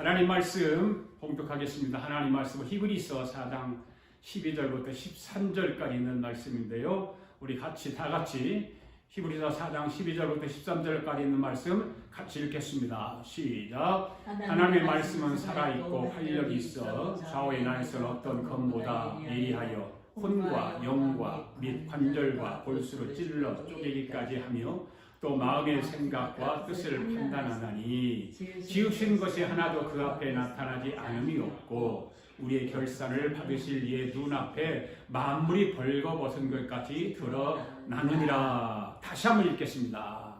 하나님 말씀 봉독하겠습니다. 하나님 말씀은 히브리서 4장 12절부터 13절까지 있는 말씀인데요. 우리 다 같이 히브리서 4장 12절부터 13절까지 있는 말씀 같이 읽겠습니다. 시작. 하나님의 말씀은 살아있고 활력이 있어 좌우의 날선 어떤 검보다 예리하여 혼과 영과 및 관절과 골수로 찔러 쪼개기까지 하며 또 마음의 생각과 뜻을 판단하나니 지으신 것이 하나도 그 앞에 나타나지 않음이 없고 우리의 결산을 받으실 이의 눈앞에 만물이 벌거벗은 것 같이 드러나느니라. 다시 한번 읽겠습니다.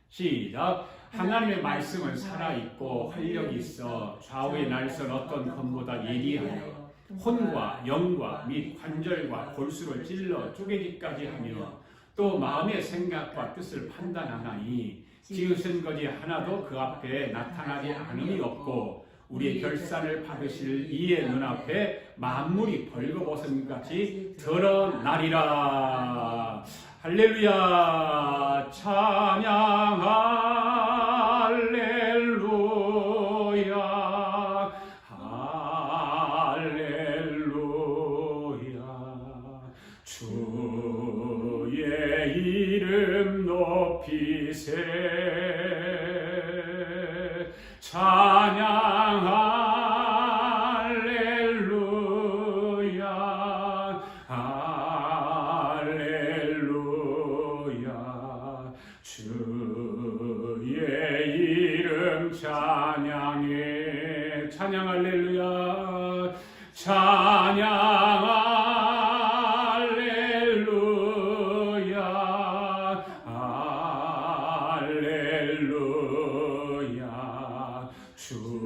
시작. 하나님의 말씀은 살아있고 활력이 있어 좌우의 날선 어떤 검보다 예리하여 혼과 영과 및 관절과 골수를 찔러 쪼개기까지 하며 또 마음의 생각과 뜻을 판단하나니 지으신 것이 하나도 그 앞에 나타나지 않음이 없고 우리의 결산을 받으실 이의 눈앞에 만물이 벌거벗은 같이 드러나리라. 할렐루야. 찬양 할렐루야. 할렐루야. 주의 이름 높이세. 찬양 할렐루야. 할렐루야. 주의 이름 찬양해. 찬양 할렐루야. 찬양 할렐루야. 할렐루야. 주의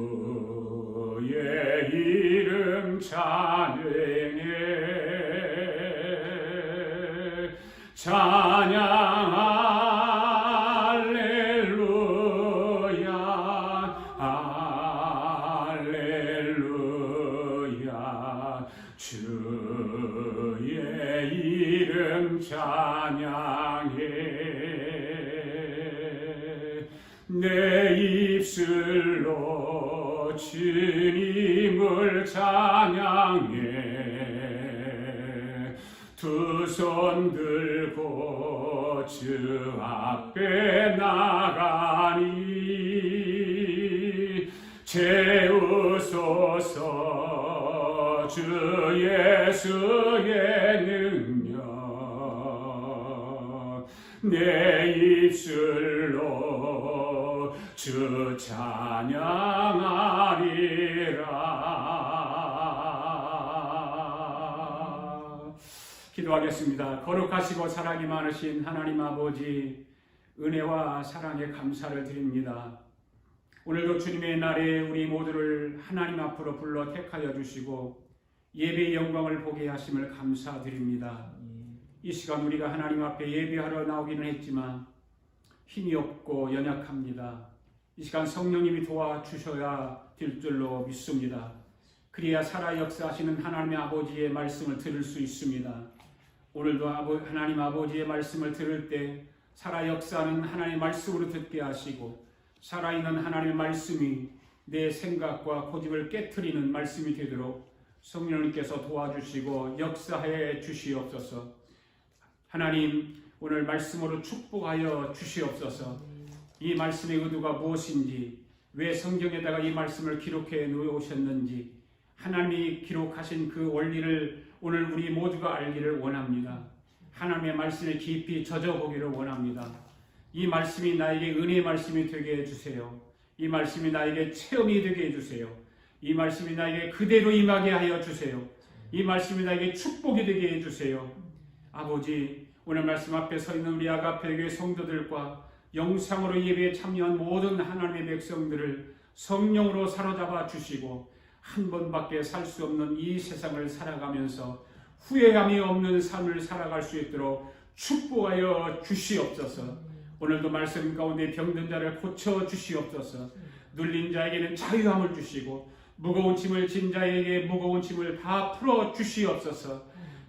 이름 찬양해. 찬양 할렐루야. 할렐루야. 주의 이름 찬양해. 내 입술로 주님을 찬양해. 두 손 들고 주 앞에 나가니 채우소서 주 예수의 능력. 내 입술로 주 찬양하리라. 기도하겠습니다. 거룩하시고 사랑이 많으신 하나님 아버지, 은혜와 사랑에 감사를 드립니다. 오늘도 주님의 날에 우리 모두를 하나님 앞으로 불러 택하여 주시고 예배의 영광을 보게 하심을 감사드립니다. 이 시간 우리가 하나님 앞에 예배하러 나오기는 했지만 힘이 없고 연약합니다. 이 시간 성령님이 도와주셔야 될 줄로 믿습니다. 그래야 살아 역사하시는 하나님의 아버지의 말씀을 들을 수 있습니다. 오늘도 하나님 아버지의 말씀을 들을 때 살아 역사하는 하나님의 말씀으로 듣게 하시고 살아있는 하나님의 말씀이 내 생각과 고집을 깨트리는 말씀이 되도록 성령님께서 도와주시고 역사해 주시옵소서. 하나님, 오늘 말씀으로 축복하여 주시옵소서. 이 말씀의 의도가 무엇인지, 왜 성경에다가 이 말씀을 기록해 놓으셨는지, 하나님이 기록하신 그 원리를 오늘 우리 모두가 알기를 원합니다. 하나님의 말씀에 깊이 젖어보기를 원합니다. 이 말씀이 나에게 은혜의 말씀이 되게 해주세요. 이 말씀이 나에게 체험이 되게 해주세요. 이 말씀이 나에게 그대로 임하게 하여 주세요. 이 말씀이 나에게 축복이 되게 해주세요. 아버지, 오늘 말씀 앞에 서 있는 우리 아가페교회 성도들과 영상으로 예배에 참여한 모든 하나님의 백성들을 성령으로 사로잡아 주시고 한 번밖에 살 수 없는 이 세상을 살아가면서 후회함이 없는 삶을 살아갈 수 있도록 축복하여 주시옵소서. 오늘도 말씀 가운데 병든 자를 고쳐 주시옵소서. 눌린 자에게는 자유함을 주시고 무거운 짐을 진 자에게 무거운 짐을 다 풀어 주시옵소서.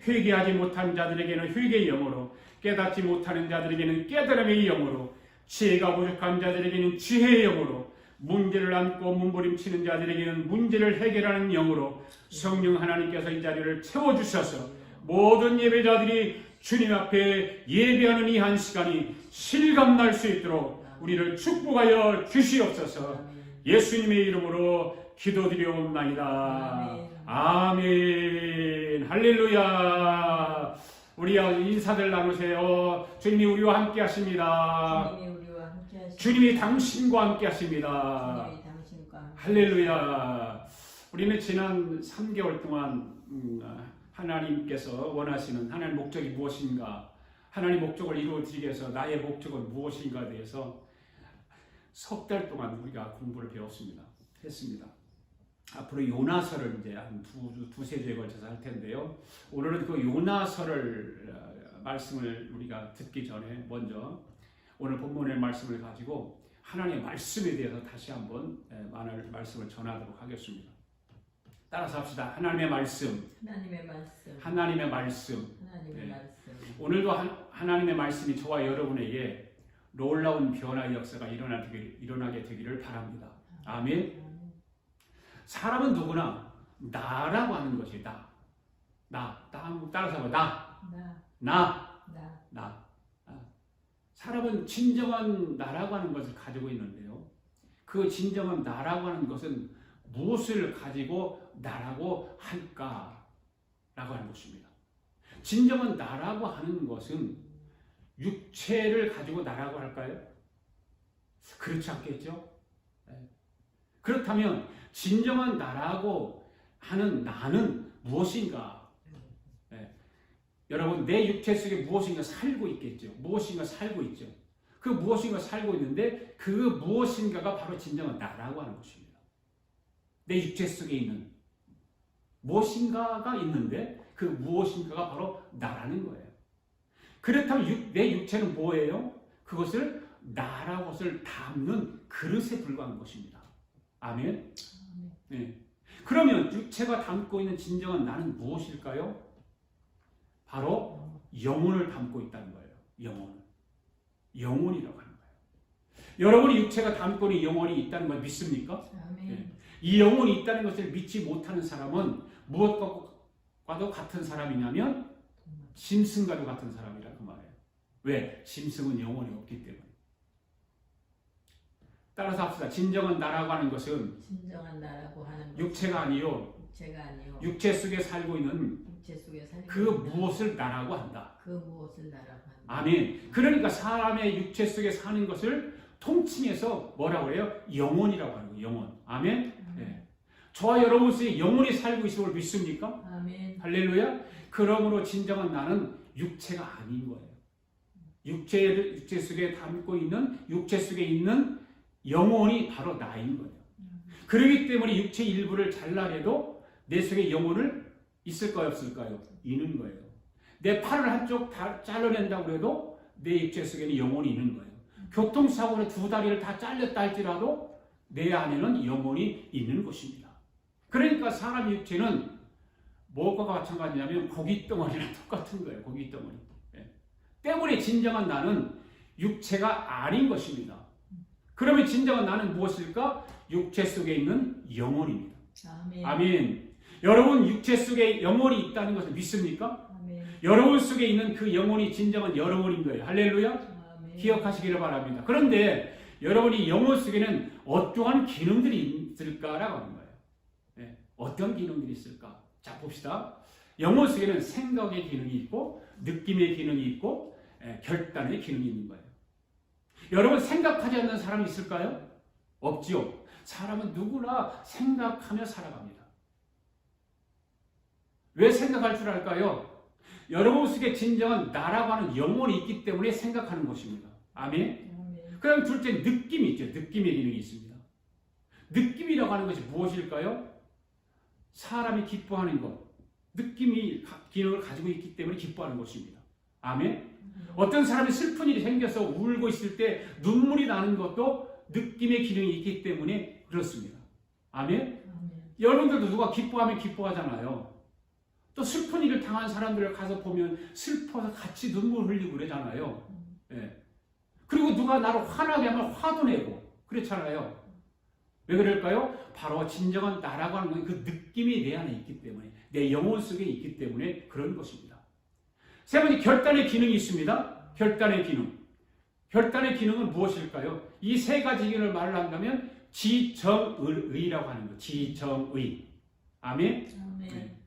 회개하지 못한 자들에게는 회개의 영으로, 깨닫지 못하는 자들에게는 깨달음의 영으로, 지혜가 부족한 자들에게는 지혜의 영으로, 문제를 안고 몸부림치는 자들에게는 문제를 해결하는 영으로 성령 하나님께서 이 자리를 채워주셔서 모든 예배자들이 주님 앞에 예배하는 이 한 시간이 실감날 수 있도록 우리를 축복하여 주시옵소서. 예수님의 이름으로 기도드려옵나이다. 아멘. 할렐루야. 우리 인사들 나누세요. 주님이 우리와 함께 하십니다. 주님이 당신과 함께 하십니다. 할렐루야. 우리는 지난 3개월 동안 하나님께서 원하시는 하나님의 목적이 무엇인가, 하나님의 목적을 이루어지기 위해서 나의 목적은 무엇인가에 대해서 석 달 동안 우리가 공부를 했습니다. 앞으로 요나서를 이제 한 두세 주에 걸쳐서 할 텐데요. 오늘은 그 요나서를 말씀을 우리가 듣기 전에 먼저 오늘 본문의 말씀을 가지고 하나님의 말씀에 대해서 다시 한번 말씀을 전하도록 하겠습니다. 따라서 합시다. 하나님의 말씀. 하나님의 말씀. 오늘도 하나님의 말씀이 저와 여러분에게 놀라운 변화의 역사가 일어나게 되기를 바랍니다. 아멘. 사람은 누구나 나라고 하는 것이 따라서 나. 사람은 진정한 나라고 하는 것을 가지고 있는데요. 그 진정한 나라고 하는 것은 무엇을 가지고 나라고 할까라고 하는 것입니다. 진정한 나라고 하는 것은 육체를 가지고 나라고 할까요? 그렇지 않겠죠? 그렇다면 진정한 나라고 하는 나는 무엇인가? 여러분, 내 육체 속에 무엇인가 살고 있겠죠. 무엇인가 살고 있죠. 그 무엇인가 살고 있는데 그 무엇인가가 바로 진정한 나라고 하는 것입니다. 내 육체 속에 있는 무엇인가가 있는데 그 무엇인가가 바로 나라는 거예요. 그렇다면 내 육체는 뭐예요? 그것을 나라고 것을 담는 그릇에 불과한 것입니다. 아멘. 네. 그러면 육체가 담고 있는 진정한 나는 무엇일까요? 바로 영혼을 담고 있다는 거예요. 영혼이라고 하는 거예요. 여러분이 육체가 담고 있는 영혼이 있다는 걸 믿습니까? 네. 이 영혼이 있다는 것을 믿지 못하는 사람은 무엇과도 같은 사람이냐면 짐승과도 같은 사람이라 그 말이에요. 왜? 짐승은 영혼이 없기 때문에. 따라서 합시다. 진정한 나라고 하는 것은 육체가 아니요. 육체 속에 살고 있는 그 무엇을 나라고 한다. 아멘. 그러니까 사람의 육체 속에 사는 것을 통칭해서 뭐라고 해요? 영혼이라고 하는 거예요. 영혼. 아멘. 네. 저와 여러분 속에 영혼이 살고 있음을 믿습니까? 아멘. 할렐루야. 그러므로 진정한 나는 육체가 아닌 거예요. 육체 속에 담고 있는 육체 속에 있는 영혼이 바로 나인 거예요. 그렇기 때문에 육체 일부를 잘라내도 내 속에 영혼을 있을까요, 없을까요? 있는 거예요. 내 팔을 한쪽 다 잘라낸다고 해도 내 육체 속에는 영혼이 있는 거예요. 교통사고로 두 다리를 다 잘렸다 할지라도 내 안에는 영혼이 있는 것입니다. 그러니까 사람 육체는 무엇과 마찬가지냐면 고깃덩어리랑 똑같은 거예요. 고깃덩어리. 때문에 진정한 나는 육체가 아닌 것입니다. 그러면 진정한 나는 무엇일까? 육체 속에 있는 영혼입니다. 아멘. 아멘. 여러분 육체 속에 영혼이 있다는 것을 믿습니까? 아멘. 여러분 속에 있는 그 영혼이 진정한 여러분인 거예요. 할렐루야. 아멘. 기억하시기를 바랍니다. 그런데 여러분이 영혼 속에는 어떠한 기능들이 있을까라고 하는 거예요. 네. 어떤 기능들이 있을까? 자, 봅시다. 영혼 속에는 생각의 기능이 있고 느낌의 기능이 있고 결단의 기능이 있는 거예요. 여러분 생각하지 않는 사람이 있을까요? 없지요. 사람은 누구나 생각하며 살아갑니다. 왜 생각할 줄 알까요? 여러분 속에 진정한 나라고 하는 영혼이 있기 때문에 생각하는 것입니다. 아멘. 그다음 둘째 느낌이 있죠. 느낌의 기능이 있습니다. 느낌이라고 하는 것이 무엇일까요? 사람이 기뻐하는 것, 느낌이 기능을 가지고 있기 때문에 기뻐하는 것입니다. 아멘. 어떤 사람이 슬픈 일이 생겨서 울고 있을 때 눈물이 나는 것도 느낌의 기능이 있기 때문에 그렇습니다. 아멘. 여러분들도 누가 기뻐하면 기뻐하잖아요. 또 슬픈 일을 당한 사람들을 가서 보면 슬퍼서 같이 눈물 흘리고 그러잖아요. 예. 그리고 누가 나를 화나게 하면 화도 내고 그렇잖아요. 왜 그럴까요? 바로 진정한 나라고 하는 건 그 느낌이 내 안에 있기 때문에, 내 영혼 속에 있기 때문에 그런 것입니다. 세 번째, 결단의 기능이 있습니다. 결단의 기능. 결단의 기능은 무엇일까요? 이 세 가지 기능을 말을 한다면 지정의라고 하는 것. 지정의. 아멘? 네.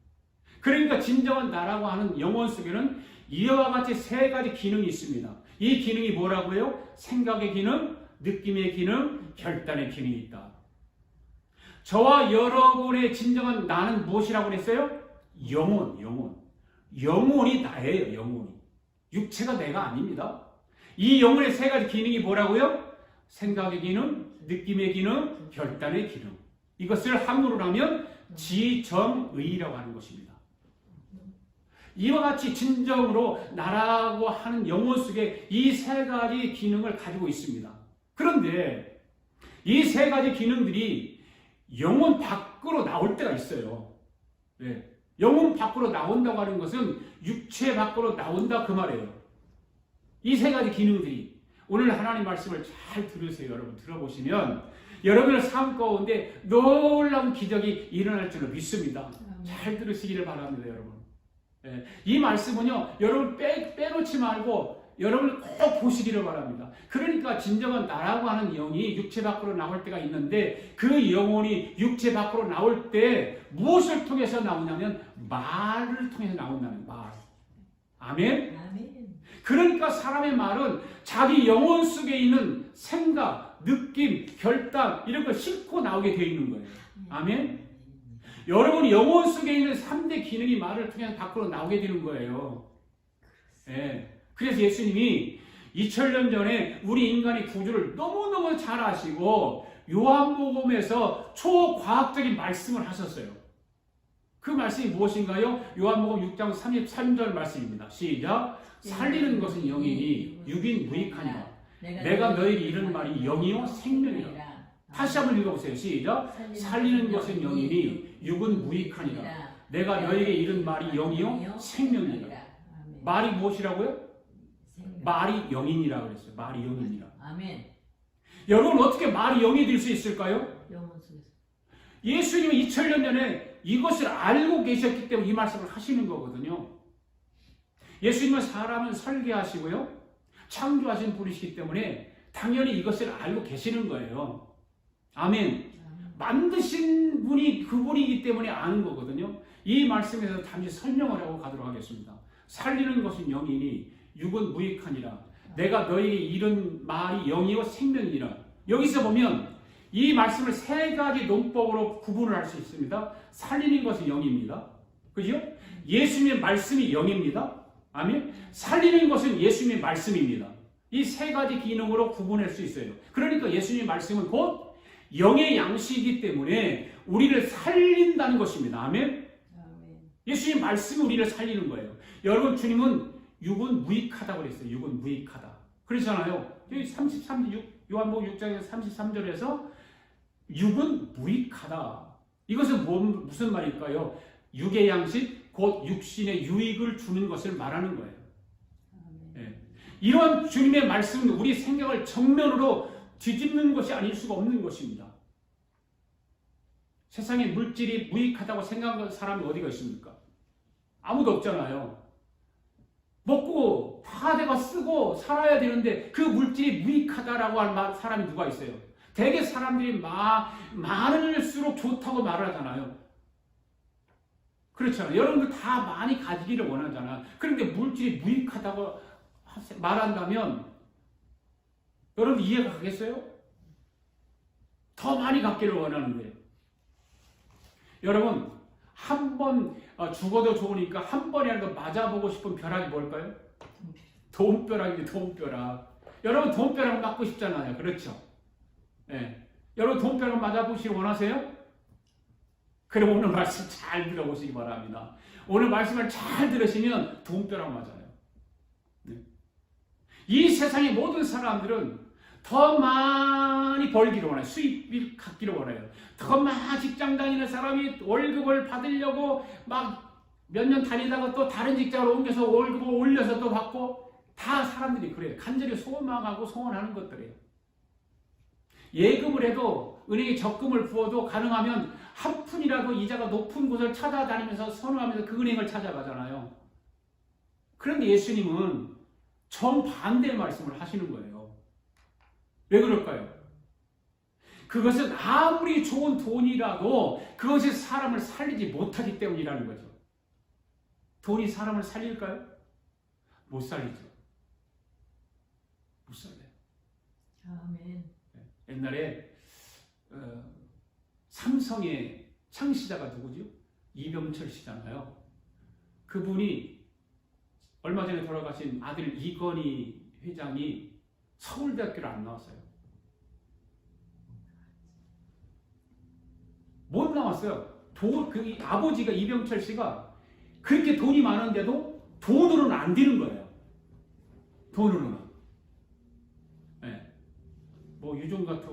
그러니까 진정한 나라고 하는 영혼 속에는 이와 같이 세 가지 기능이 있습니다. 이 기능이 뭐라고요? 생각의 기능, 느낌의 기능, 결단의 기능이 있다. 저와 여러분의 진정한 나는 무엇이라고 했어요? 영혼이 나예요, 영혼이. 육체가 내가 아닙니다. 이 영혼의 세 가지 기능이 뭐라고요? 생각의 기능, 느낌의 기능, 결단의 기능. 이것을 한문으로 하면 지정의라고 하는 것입니다. 이와 같이 진정으로 나라고 하는 영혼 속에 이 세 가지 기능을 가지고 있습니다. 그런데 이 세 가지 기능들이 영혼 밖으로 나올 때가 있어요. 네. 영혼 밖으로 나온다고 하는 것은 육체 밖으로 나온다 그 말이에요. 이 세 가지 기능들이 오늘 하나님 말씀을 잘 들으세요. 여러분 들어보시면 여러분의 삶 가운데 놀라운 기적이 일어날 줄로 믿습니다. 잘 들으시기를 바랍니다. 여러분. 네. 이 말씀은요 여러분 빼놓지 말고 여러분 꼭 보시기를 바랍니다. 그러니까 진정한 나라고 하는 영이 육체 밖으로 나올 때가 있는데 그 영혼이 육체 밖으로 나올 때 무엇을 통해서 나오냐면 말을 통해서 나온다는 말. 아멘? 그러니까 사람의 말은 자기 영혼 속에 있는 생각, 느낌, 결단 이런 걸 싣고 나오게 되어 있는 거예요. 아멘? 여러분 영혼 속에 있는 3대 기능이 말을 통해서 밖으로 나오게 되는 거예요. 네. 그래서 예수님이 2000년 전에 우리 인간의 구조를 너무너무 잘 아시고 요한복음에서 초과학적인 말씀을 하셨어요. 그 말씀이 무엇인가요? 요한복음 6장 33절 말씀입니다. 시작. 살리는 것은 영이니 육인 무익하니라. 내가 너에게 이르는 말이 영이요 생명이라. 다시 한번 읽어보세요. 시작. 살리는 것은 영이니 육은 무익하니라. 내가 너에게 이른 말이 영이요 생명이라. 말이 무엇이라고요? 말이 영인이라고 그랬어요. 말이 영인이라. 아멘. 여러분 어떻게 말이 영이 될 수 있을까요? 영혼 속에서. 예수님이 2000년 전에 이것을 알고 계셨기 때문에 이 말씀을 하시는 거거든요. 예수님은 사람을 설계하시고요. 창조하신 분이시기 때문에 당연히 이것을 알고 계시는 거예요. 아멘. 만드신 분이 그분이기 때문에 아는 거거든요. 이 말씀에서 잠시 설명을 하고 가도록 하겠습니다. 살리는 것은 영이니 육은 무익하니라. 내가 너에게 이른 말이 영이요 생명이니라. 여기서 보면 이 말씀을 세 가지 논법으로 구분을 할 수 있습니다. 살리는 것은 영입니다. 그죠? 예수님의 말씀이 영입니다. 아멘. 살리는 것은 예수님의 말씀입니다. 이 세 가지 기능으로 구분할 수 있어요. 그러니까 예수님의 말씀은 곧 영의 양식이기 때문에 우리를 살린다는 것입니다. 아멘. 예수님의 말씀이 우리를 살리는 거예요. 여러분 주님은 육은 무익하다고 그랬어요. 육은 무익하다. 그러잖아요. 여기 요한복음 6장에서 33절에서 육은 무익하다. 이것은 무슨 말일까요? 육의 양식, 곧 육신의 유익을 주는 것을 말하는 거예요. 네. 이러한 주님의 말씀은 우리 생각을 정면으로 뒤집는 것이 아닐 수가 없는 것입니다. 세상에 물질이 무익하다고 생각하는 사람이 어디가 있습니까? 아무도 없잖아요. 먹고 다 내가 쓰고 살아야 되는데 그 물질이 무익하다라고 하는 사람이 누가 있어요? 대개 사람들이 많을수록 좋다고 말을 하잖아요. 그렇잖아요. 여러분들 다 많이 가지기를 원하잖아요. 그런데 물질이 무익하다고 말한다면 여러분 이해가 가겠어요? 더 많이 갖기를 원하는데 여러분 한 번 죽어도 좋으니까 한 번이라도 맞아보고 싶은 벼락이 뭘까요? 돈벼락이죠. 돈벼락. 여러분 돈벼락 맞고 싶잖아요. 그렇죠? 네. 여러분 돈벼락 맞아보시길 원하세요? 그럼 오늘 말씀 잘 들어보시기 바랍니다. 오늘 말씀을 잘 들으시면 돈벼락 맞아요. 네. 이 세상의 모든 사람들은 더 많이 벌기를 원해요. 수입을 갖기를 원해요. 더 많이 직장 다니는 사람이 월급을 받으려고 막 몇 년 다니다가 또 다른 직장으로 옮겨서 월급을 올려서 또 받고 다 사람들이 그래요. 간절히 소망하고 소원하는 것들이에요. 예금을 해도 은행에 적금을 부어도 가능하면 한 푼이라도 이자가 높은 곳을 찾아다니면서 선호하면서 그 은행을 찾아가잖아요. 그런데 예수님은 정반대의 말씀을 하시는 거예요. 왜 그럴까요? 그것은 아무리 좋은 돈이라도 그것이 사람을 살리지 못하기 때문이라는 거죠. 돈이 사람을 살릴까요? 못 살리죠. 못 살려요. 아멘. 옛날에 삼성의 창시자가 누구죠? 이병철 씨잖아요. 그분이 얼마 전에 돌아가신 아들 이건희 회장이 서울대학교를 안 나왔어요. 못 나왔어요. 그 아버지가 이병철 씨가 그렇게 돈이 많은데도 돈으로는 안 되는 거예요. 돈으로는. 네. 뭐 유종 같은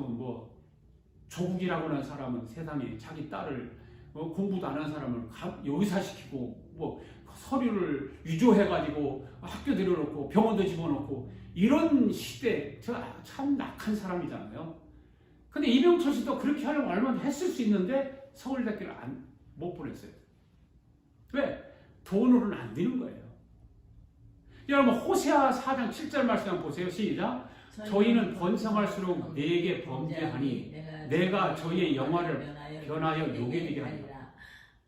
조국이라고 하는 사람은 세상에 자기 딸을 공부도 안 한 사람을 여의사시키고 서류를 유조해가지고 학교 들여놓고 병원도 집어넣고 이런 시대 참 낙한 사람이잖아요. 근데 이병철 씨도 그렇게 하려면 얼마나 했을 수 있는데 서울대학교를 못 보냈어요. 왜? 돈으로는 안 되는 거예요. 여러분 호세아 4장 7절 말씀 한번 보세요. 시작. 저희는 번성할수록 내게 범죄하니 내가 저희의 영화를 변하여 요게 되게 하리라.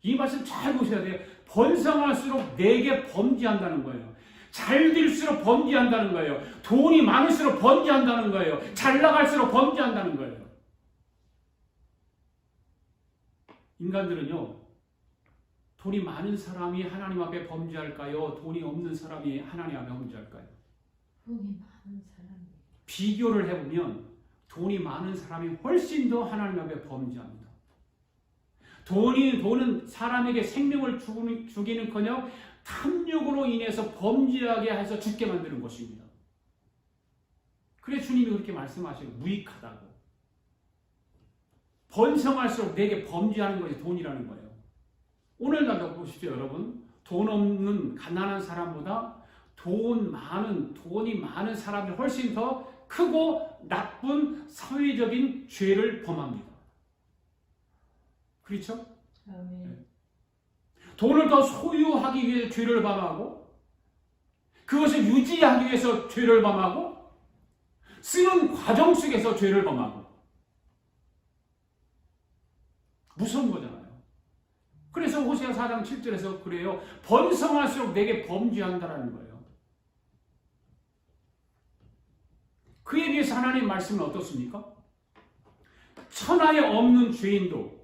이 말씀 잘 보셔야 돼요. 번성할수록 내게 범죄한다는 거예요. 잘 될수록 범죄한다는 거예요. 돈이 많을수록 범죄한다는 거예요. 잘 나갈수록 범죄한다는 거예요. 인간들은요, 돈이 많은 사람이 하나님 앞에 범죄할까요? 돈이 없는 사람이 하나님 앞에 범죄할까요? 돈이 많은 사람이. 비교를 해보면 돈이 많은 사람이 훨씬 더 하나님 앞에 범죄합니다. 돈은 사람에게 생명을 주기는커녕 탐욕으로 인해서 범죄하게 해서 죽게 만드는 것입니다. 그래 주님이 그렇게 말씀하시고 무익하다고. 번성할수록 내게 범죄하는 것이 돈이라는 거예요. 오늘날도 보십시오, 여러분. 돈 없는 가난한 사람보다 돈이 많은 사람이 훨씬 더 크고 나쁜 사회적인 죄를 범합니다. 그렇죠? 아멘. 돈을 더 소유하기 위해 죄를 범하고 그것을 유지하기 위해서 죄를 범하고 쓰는 과정 속에서 죄를 범하고 무서운 거잖아요. 그래서 호세아 4장 7절에서 그래요. 번성할수록 내게 범죄한다라는 거예요. 그에 비해서 하나님의 말씀은 어떻습니까? 천하에 없는 죄인도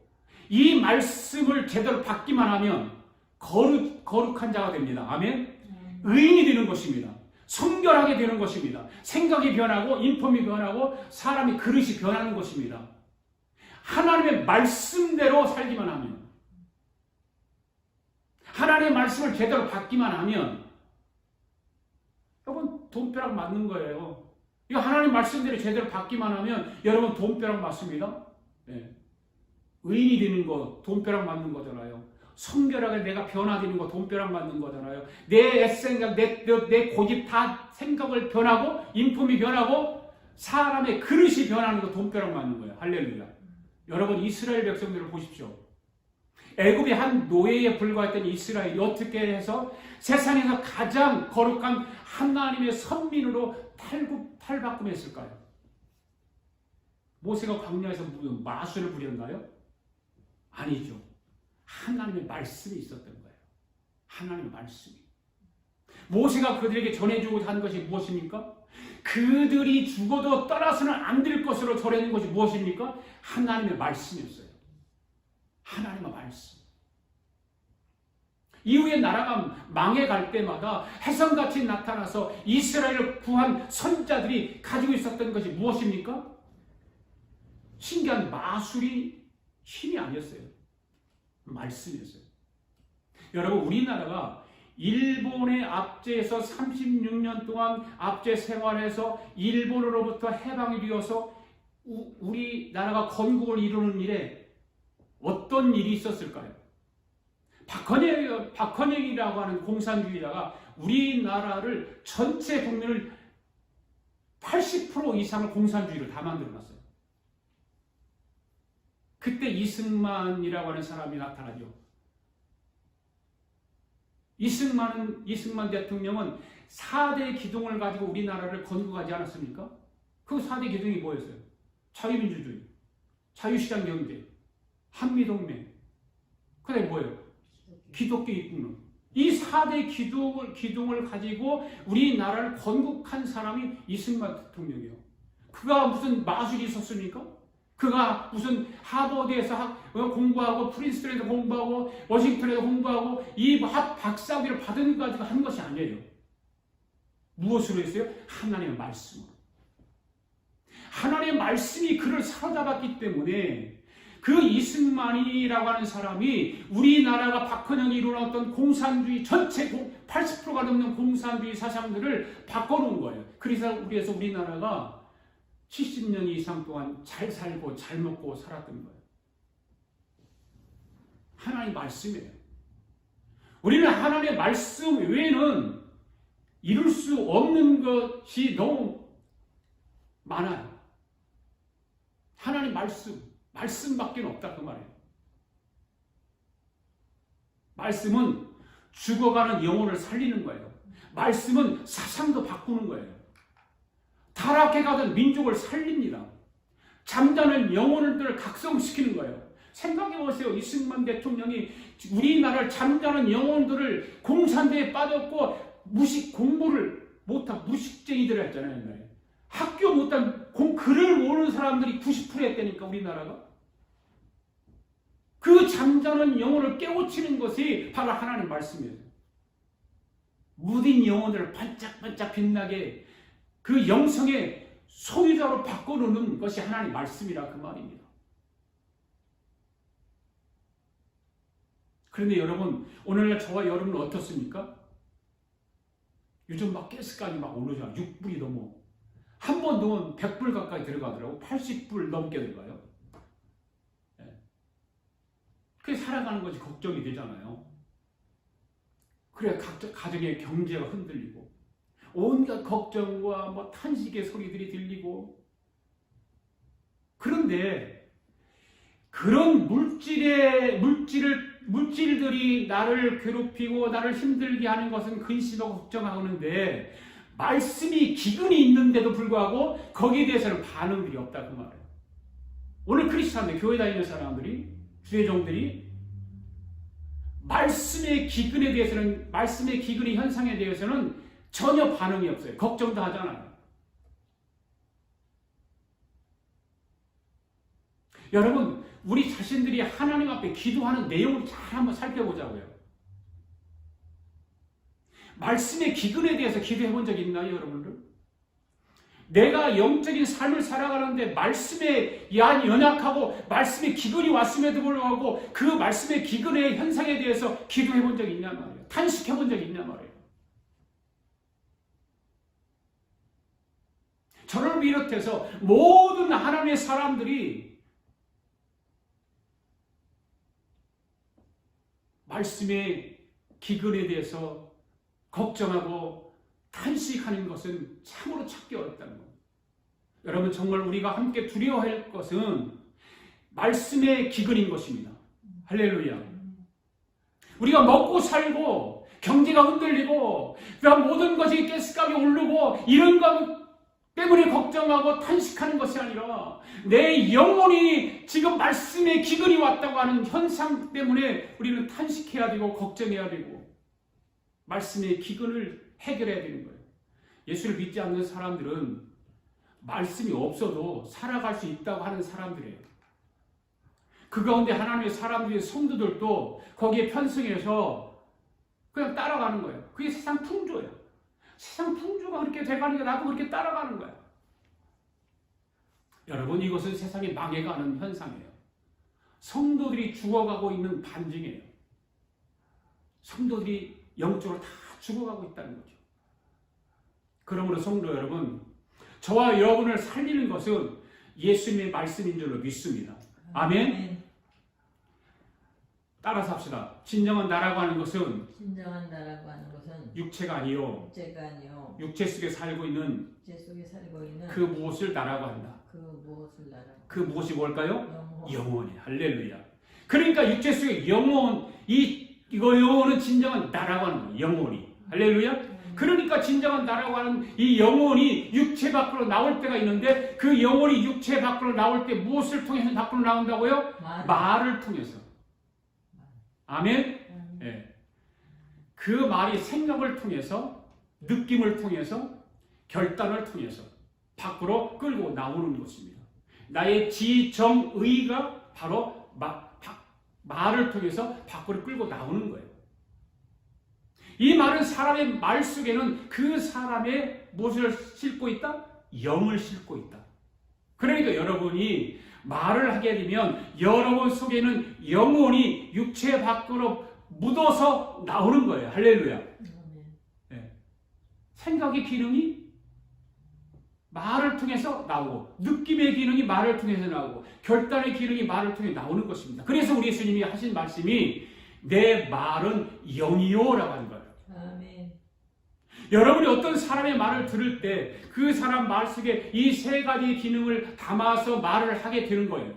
이 말씀을 제대로 받기만 하면 거룩한 자가 됩니다. 아멘? 의인이 되는 것입니다. 성결하게 되는 것입니다. 생각이 변하고 인품이 변하고 사람이 그릇이 변하는 것입니다. 하나님의 말씀대로 살기만 하면, 하나님의 말씀을 제대로 받기만 하면, 여러분 돈벼락 맞는 거예요. 이거 하나님 말씀대로 제대로 받기만 하면 여러분 돈벼락 맞습니다. 네. 의인이 되는 거 돈벼락 맞는 거잖아요. 성결하게 내가 변화되는 거 돈벼락 맞는 거잖아요. 내 애생각, 내 고집 다 생각을 변하고 인품이 변하고 사람의 그릇이 변하는 거 돈벼락 맞는 거예요. 할렐루야. 여러분 이스라엘 백성들을 보십시오. 애굽의 한 노예에 불과했던 이스라엘이 어떻게 해서 세상에서 가장 거룩한 하나님의 선민으로 탈바꿈했을까요? 모세가 광야에서 마술을 부렸나요? 아니죠. 하나님의 말씀이 있었던 거예요. 하나님의 말씀이. 모세가 그들에게 전해주고자 한 것이 무엇입니까? 그들이 죽어도 떠나서는 안 될 것으로 전해진 것이 무엇입니까? 하나님의 말씀이었어요. 하나님의 말씀. 이후에 나라가 망해갈 때마다 혜성같이 나타나서 이스라엘을 구한 선자들이 가지고 있었던 것이 무엇입니까? 신기한 마술이 힘이 아니었어요. 말씀이었어요. 여러분 우리나라가 일본의 압제에서 36년 동안 압제 생활해서 일본으로부터 해방이 되어서 우리나라가 건국을 이루는 일에 어떤 일이 있었을까요? 박헌영이라고 하는 공산주의자가 우리나라를 전체 국민을 80% 이상을 공산주의를 다 만들어놨어요. 그때 이승만이라고 하는 사람이 나타나죠. 이승만 대통령은 4대 기둥을 가지고 우리나라를 건국하지 않았습니까? 그 4대 기둥이 뭐였어요? 자유민주주의, 자유시장 경제, 한미동맹, 그 다음에 뭐예요? 기독교 입국론. 이 4대 기둥을 가지고 우리나라를 건국한 사람이 이승만 대통령이에요. 그가 무슨 마술이 있었습니까? 그가 무슨 하버드에서 공부하고 프린스턴에서 공부하고 워싱턴에서 공부하고 이 박사학위를 받은 가지고 한 것이 아니에요. 무엇으로 했어요? 하나님의 말씀으로. 하나님의 말씀이 그를 사로잡았기 때문에 그 이승만이라고 하는 사람이 우리나라가 박헌영이 이루어놨던 공산주의 전체 80%가 넘는 공산주의 사상들을 바꿔놓은 거예요. 그래서 우리나라가 70년 이상 동안 잘 살고 잘 먹고 살았던 거예요. 하나님의 말씀이에요. 우리는 하나님의 말씀 외에는 이룰 수 없는 것이 너무 많아요. 하나님 말씀밖에 없다 그 말이에요. 말씀은 죽어가는 영혼을 살리는 거예요. 말씀은 사상도 바꾸는 거예요. 타락해가던 민족을 살립니다. 잠자는 영혼들을 각성시키는 거예요. 생각해보세요. 이승만 대통령이 우리나라를 잠자는 영혼들을 공산대에 빠졌고 공부를 못한 무식쟁이들 했잖아요. 옛날에. 학교 못한 글을 모르는 사람들이 90% 했다니까 우리나라가. 그 잠자는 영혼을 깨우치는 것이 바로 하나님 말씀이에요. 무딘 영혼을 반짝반짝 빛나게 그 영성의 소유자로 바꿔놓는 것이 하나님 말씀이라 그 말입니다. 그런데 여러분, 오늘날 저와 여러분은 어떻습니까? 요즘 막 가스값이 막 오르잖아요. 6불이 넘어. 한 번 넣으면 100불 가까이 들어가더라고. 80불 넘게 들어가요. 네. 그게 살아가는 것이 걱정이 되잖아요. 그래 가정의 경제가 흔들리고 온갖 걱정과 탄식의 소리들이 들리고. 그런데 그런 물질들이 나를 괴롭히고 나를 힘들게 하는 것은 근심하고 걱정하는데 말씀이 기근이 있는데도 불구하고 거기에 대해서는 반응들이 없다 그 말이에요. 오늘 크리스찬들, 교회 다니는 사람들이, 주의종들이 말씀의 기근에 대해서는, 말씀의 기근의 현상에 대해서는 전혀 반응이 없어요. 걱정도 하잖아요. 여러분, 우리 자신들이 하나님 앞에 기도하는 내용을 잘 한번 살펴보자고요. 말씀의 기근에 대해서 기도해 본 적이 있나요, 여러분들? 내가 영적인 삶을 살아가는데 말씀에 연약하고 말씀의 기근이 왔음에도 불구하고 그 말씀의 기근의 현상에 대해서 기도해 본 적이 있냐 말이에요. 탄식해 본 적이 있냐 말이에요. 저를 비롯해서 모든 하나님의 사람들이 말씀의 기근에 대해서 걱정하고 탄식하는 것은 참으로 찾기 어렵다는 겁니다. 여러분, 정말 우리가 함께 두려워할 것은 말씀의 기근인 것입니다. 할렐루야. 우리가 먹고 살고 경제가 흔들리고 그다음 모든 것이 가스값이 오르고 이런 것 때문에 걱정하고 탄식하는 것이 아니라 내 영혼이 지금 말씀의 기근이 왔다고 하는 현상 때문에 우리는 탄식해야 되고 걱정해야 되고 말씀의 기근을 해결해야 되는 거예요. 예수를 믿지 않는 사람들은 말씀이 없어도 살아갈 수 있다고 하는 사람들이에요. 그 가운데 하나님의 사람들의 성도들도 거기에 편승해서 그냥 따라가는 거예요. 그게 세상 풍조예요. 세상 풍조가 그렇게 돼가니까 나도 그렇게 따라가는 거야. 여러분, 이것은 세상이 망해가는 현상이에요. 성도들이 죽어가고 있는 반증이에요. 성도들이 영적으로 다 죽어가고 있다는 거죠. 그러므로 성도 여러분, 저와 여러분을 살리는 것은 예수님의 말씀인 줄로 믿습니다. 아멘. 따라서 합시다. 진정한 나라고 하는 것은 육체가 아니요 육체 속에 살고 있는 그 무엇을 나라고 한다. 그 무엇을 날아? 그 무엇이 뭘까요? 영혼. 영혼이. 할렐루야. 그러니까 육체 속에 영혼, 이거 영혼은 진정한 나라고 하는 거예요. 영혼이. 할렐루야. 그러니까 진정한 나라고 하는 이 영혼이 육체 밖으로 나올 때가 있는데 그 영혼이 육체 밖으로 나올 때 무엇을 통해서 밖으로 나온다고요? 말을 통해서. 아멘? 예. 그 말이 생각을 통해서, 느낌을 통해서, 결단을 통해서 밖으로 끌고 나오는 것입니다. 나의 지정의가 바로 말을 통해서 밖으로 끌고 나오는 거예요. 이 말은 사람의 말 속에는 그 사람의 무엇을 싣고 있다? 영을 싣고 있다. 그러니까 여러분이 말을 하게 되면 여러분 속에는 영혼이 육체 밖으로 묻어서 나오는 거예요. 할렐루야. 네. 생각의 기능이 말을 통해서 나오고, 느낌의 기능이 말을 통해서 나오고, 결단의 기능이 말을 통해 나오는 것입니다. 그래서 우리 예수님이 하신 말씀이 내 말은 영이요라고 하는 거예요. 아멘. 여러분이 어떤 사람의 말을 들을 때 그 사람 말 속에 이 세 가지 기능을 담아서 말을 하게 되는 거예요.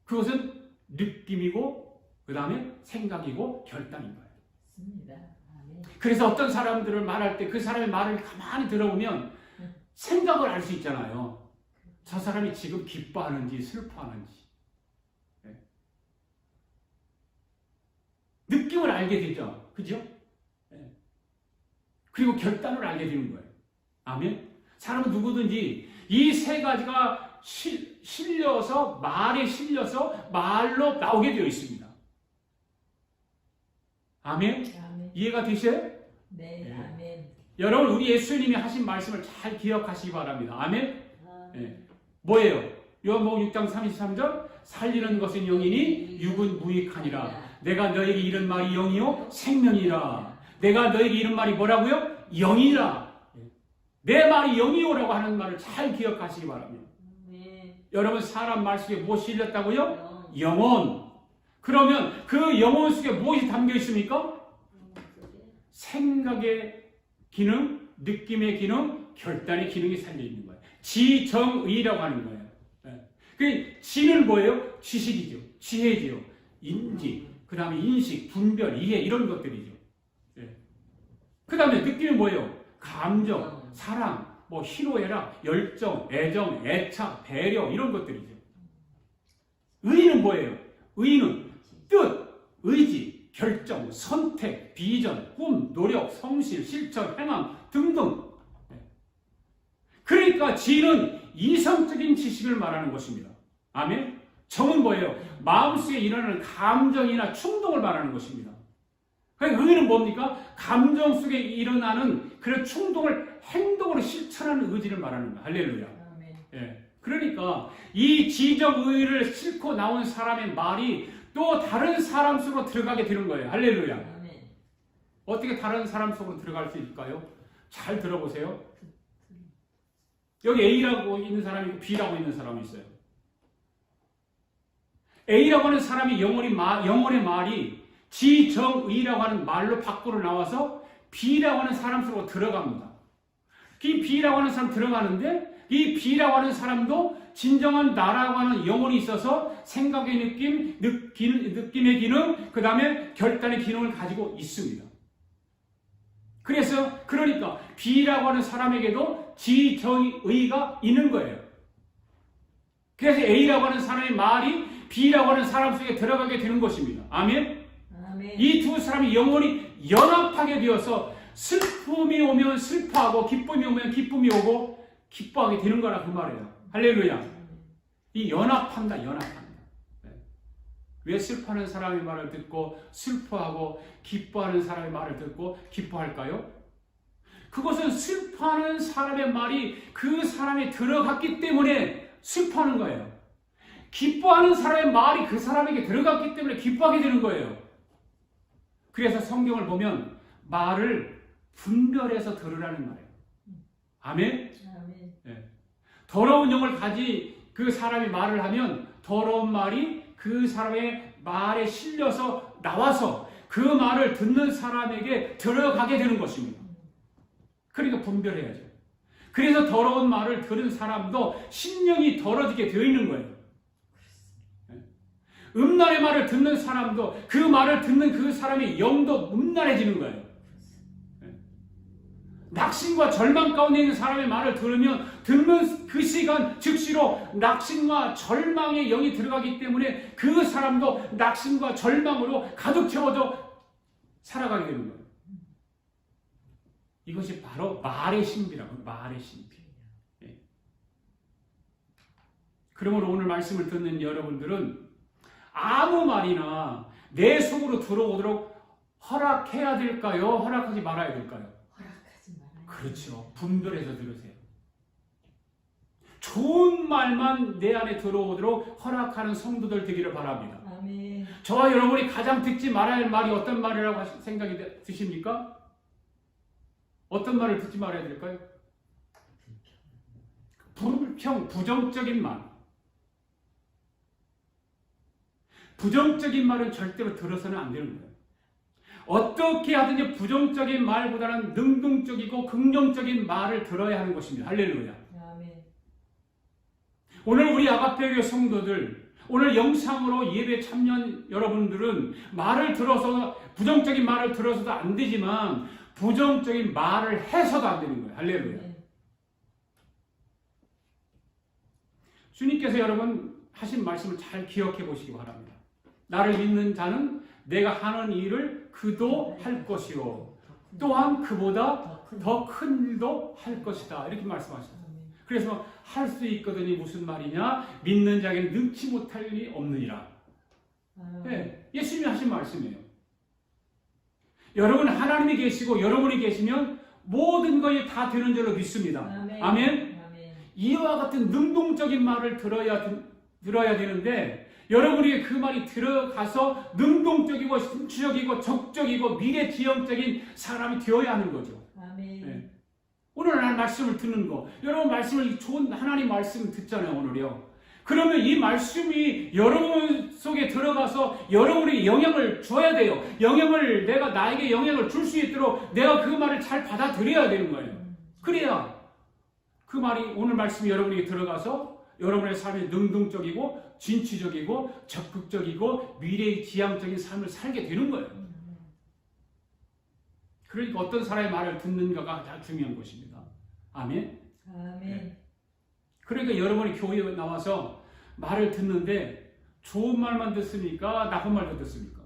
그것은 느낌이고 그 다음에 생각이고 결단인 거예요. 맞습니다. 아멘. 그래서 어떤 사람들을 말할 때 그 사람의 말을 가만히 들어보면 생각을 알 수 있잖아요. 저 사람이 지금 기뻐하는지 슬퍼하는지. 네. 느낌을 알게 되죠. 그죠? 네. 그리고 결단을 알게 되는 거예요. 아멘? 사람은 누구든지 이 세 가지가 실려서, 말에 실려서 말로 나오게 되어 있습니다. 아멘? 아멘. 이해가 되셔요? 네, 네. 아멘. 여러분, 우리 예수님이 하신 말씀을 잘 기억하시기 바랍니다. 아멘? 아멘. 네. 뭐예요? 요한복음 6장 33절 살리는 것은 영이니 육은 무익하니라. 내가 너에게 이른 말이 영이요 생명이라. 내가 너에게 이른 말이 뭐라고요? 영이라. 내 말이 영이요라고 하는 말을 잘 기억하시기 바랍니다. 네. 여러분, 사람 말 속에 무엇이 실렸다고요? 영혼. 그러면 그 영혼 속에 무엇이 담겨 있습니까? 생각의 기능, 느낌의 기능, 결단의 기능이 살려 있는 거예요. 지정의라고 하는 거예요. 그 지는 뭐예요? 지식이죠. 지혜지요. 인지, 그 다음에 인식, 분별, 이해 이런 것들이죠. 그 다음에 느낌은 뭐예요? 감정, 사랑, 뭐 희노애락, 열정, 애정, 애착, 배려 이런 것들이죠. 의는 뭐예요? 의는 뜻, 의지, 결정, 선택, 비전, 꿈, 노력, 성실, 실천, 행함 등등. 그러니까 지는 이성적인 지식을 말하는 것입니다. 아멘? 정은 뭐예요? 마음속에 일어나는 감정이나 충동을 말하는 것입니다. 그러니까 의는 뭡니까? 감정 속에 일어나는 그런 충동을 행동으로 실천하는 의지를 말하는 거예요. 할렐루야. 아멘. 예. 그러니까 이 지정의를 싣고 나온 사람의 말이 또 다른 사람 속으로 들어가게 되는 거예요. 할렐루야. 아멘. 어떻게 다른 사람 속으로 들어갈 수 있을까요? 잘 들어보세요. 여기 A라고 있는 사람이 있고 B라고 있는 사람이 있어요. A라고 하는 사람이 영혼의 말이 지정의라고 하는 말로 밖으로 나와서 B라고 하는 사람 속으로 들어갑니다. 이 B라고 하는 사람 들어가는데 이 B라고 하는 사람도 진정한 나라고 하는 영혼이 있어서 생각의 느낌, 느낌의 기능, 그 다음에 결단의 기능을 가지고 있습니다. 그러니까 B라고 하는 사람에게도 지정의가 있는 거예요. 그래서 A라고 하는 사람의 말이 B라고 하는 사람 속에 들어가게 되는 것입니다. 아멘? 아멘. 이 두 사람이 영혼이 연합하게 되어서 슬픔이 오면 슬퍼하고 기쁨이 오면 기쁨이 오고 기뻐하게 되는 거라 그 말이에요. 할렐루야. 이 연합한다. 네. 왜 슬퍼하는 사람의 말을 듣고 슬퍼하고 기뻐하는 사람의 말을 듣고 기뻐할까요? 그것은 슬퍼하는 사람의 말이 그 사람에 들어갔기 때문에 슬퍼하는 거예요. 기뻐하는 사람의 말이 그 사람에게 들어갔기 때문에 기뻐하게 되는 거예요. 그래서 성경을 보면 말을 분별해서 들으라는 말이에요. 아멘? 아멘. 네. 더러운 영을 가진 그 사람이 말을 하면 더러운 말이 그 사람의 말에 실려서 나와서 그 말을 듣는 사람에게 들어가게 되는 것입니다. 그러니까 분별해야죠. 그래서 더러운 말을 들은 사람도 심령이 더러지게 되어 있는 거예요. 음란의 말을 듣는 사람도 그 말을 듣는 그 사람의 영도 음란해지는 거예요. 낙심과 절망 가운데 있는 사람의 말을 들으면 듣는 그 시간 즉시로 낙심과 절망의 영이 들어가기 때문에 그 사람도 낙심과 절망으로 가득 채워져 살아가게 되는 거예요. 이것이 바로 말의 신비라고. 말의 신비. 예. 그러므로 오늘 말씀을 듣는 여러분들은 아무 말이나 내 속으로 들어오도록 허락해야 될까요? 허락하지 말아야 될까요? 허락하지 말아요. 그렇죠. 분별해서 들으세요. 좋은 말만 내 안에 들어오도록 허락하는 성도들 되기를 바랍니다. 아멘. 저와 여러분이 가장 듣지 말아야 할 말이 어떤 말이라고 생각이 드십니까? 어떤 말을 듣지 말아야 될까요? 불평, 부정적인 말. 부정적인 말은 절대로 들어서는 안 되는 거예요. 어떻게 하든지 부정적인 말보다는 능동적이고 긍정적인 말을 들어야 하는 것입니다. 할렐루야. 아멘. 오늘 우리 아가페교회 성도들, 오늘 영상으로 예배 참여한 여러분들은 말을 들어서 부정적인 말을 들어서도 안 되지만 부정적인 말을 해서도 안 되는 거예요. 할렐루야. 주님께서 여러분 하신 말씀을 잘 기억해 보시기 바랍니다. 나를 믿는 자는 내가 하는 일을 그도 할 것이요 또한 그보다 더 큰 일도 할 것이다. 이렇게 말씀하셨어요. 그래서 할 수 있거든이 무슨 말이냐? 믿는 자에게는 능치 못할 일이 없느니라. 네, 예수님이 하신 말씀이에요. 여러분 하나님이 계시고 여러분이 계시면 모든 것이 다 되는 줄로 믿습니다. 아멘. 아멘. 이와 같은 능동적인 말을 들어야 되는데 여러분이 그 말이 들어가서 능동적이고 신추적이고 적적이고 미래지향적인 사람이 되어야 하는 거죠. 아멘. 네. 오늘 말씀을 듣는 거, 여러분 말씀을 좋은 하나님 말씀 듣잖아요. 오늘요. 그러면 이 말씀이 여러분 속에 들어가서 여러분에게 영향을 줘야 돼요. 나에게 영향을 줄 수 있도록 내가 그 말을 잘 받아들여야 되는 거예요. 그래야 그 말이 오늘 말씀이 여러분에게 들어가서 여러분의 삶이 능동적이고 진취적이고 적극적이고 미래지향적인 삶을 살게 되는 거예요. 그러니까 어떤 사람의 말을 듣는가가 가장 중요한 것입니다. 아멘. 아멘. 네. 그러니까 여러분이 교회에 나와서 말을 듣는데 좋은 말만 듣습니까? 나쁜 말도 듣습니까?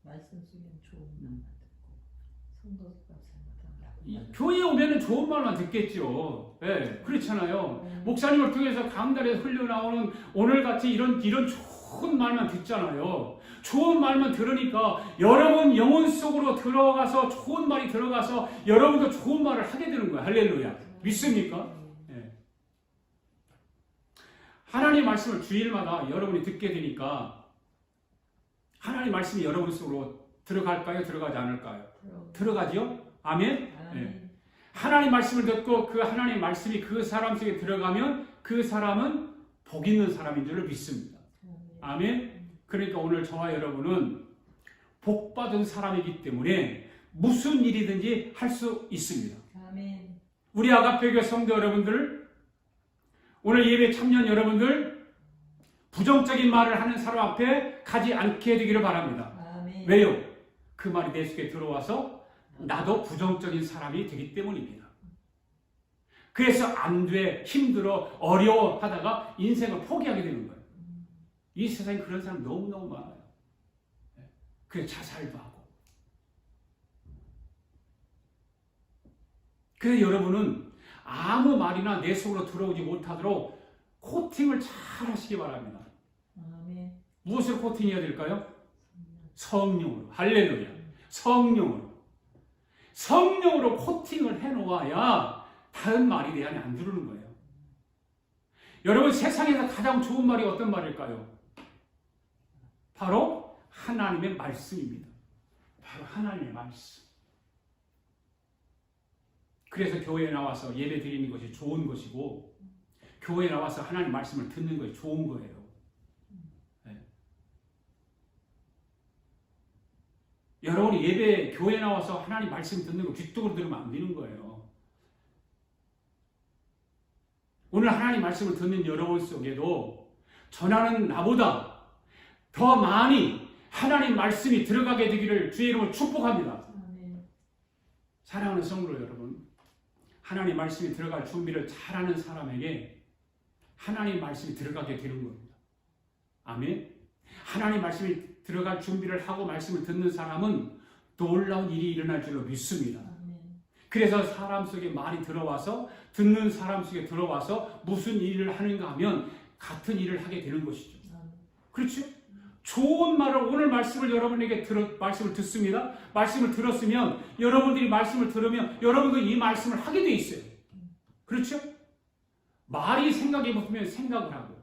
말씀 중에 좋은 말만 듣고 성도가 잘못한 교회에 오면은 좋은 말만 듣겠죠. 네, 그렇잖아요. 목사님을 통해서 강단에서 흘러나오는 오늘같이 이런 좋은 말만 듣잖아요. 좋은 말만 들으니까 여러분 영혼 속으로 들어가서 좋은 말이 들어가서 여러분도 좋은 말을 하게 되는 거예요. 할렐루야. 믿습니까? 네. 하나님 말씀을 주일마다 여러분이 듣게 되니까 하나님 말씀이 여러분 속으로 들어갈까요? 들어가지 않을까요? 들어가죠? 아멘? 네. 하나님 말씀을 듣고 그 하나님 말씀이 그 사람 속에 들어가면 그 사람은 복 있는 사람인 줄 믿습니다. 아멘? 그러니까 오늘 저와 여러분은 복 받은 사람이기 때문에 무슨 일이든지 할 수 있습니다. 아멘. 우리 아가페교회 성도 여러분들, 오늘 예배 참여한 여러분들, 부정적인 말을 하는 사람 앞에 가지 않게 되기를 바랍니다. 아멘. 왜요? 그 말이 내 속에 들어와서 나도 부정적인 사람이 되기 때문입니다. 그래서 안 돼, 힘들어, 어려워하다가 인생을 포기하게 되는 거예요. 이 세상에 그런 사람 너무너무 많아요. 그래서 자살도 하고. 그래서 여러분은 아무 말이나 내 속으로 들어오지 못하도록 코팅을 잘 하시기 바랍니다. 아멘. 무엇으로 코팅해야 될까요? 성령으로. 할렐루야. 성령으로. 성령으로 코팅을 해놓아야 다른 말이 내 안에 안 들어오는 거예요. 여러분 세상에서 가장 좋은 말이 어떤 말일까요? 바로 하나님의 말씀입니다. 바로 하나님의 말씀. 그래서 교회에 나와서 예배 드리는 것이 좋은 것이고 교회에 나와서 하나님 말씀을 듣는 것이 좋은 거예요. 네. 여러분이 교회에 나와서 하나님 말씀 듣는 거 뒷쪽으로 들으면 안 되는 거예요. 하나님 말씀을 듣는 여러분 속에도 전하는 나보다 더 많이 하나님 말씀이 들어가게 되기를 주의 이름으로 축복합니다. 아멘. 사랑하는 성도 여러분, 하나님 말씀이 들어갈 준비를 잘하는 사람에게 하나님 말씀이 들어가게 되는 겁니다. 아멘. 하나님 말씀이 들어갈 준비를 하고 말씀을 듣는 사람은 놀라운 일이 일어날 줄로 믿습니다. 아멘. 그래서 사람 속에 말이 들어와서 듣는 사람 속에 들어와서 무슨 일을 하는가 하면 같은 일을 하게 되는 것이죠. 아멘. 그렇죠? 좋은 말을 오늘 말씀을 여러분에게 말씀을 듣습니다. 말씀을 들었으면 여러분들이 말씀을 들으면 여러분도 이 말씀을 하게 돼 있어요. 그렇죠? 말이 생각에 붙으면 생각을 하고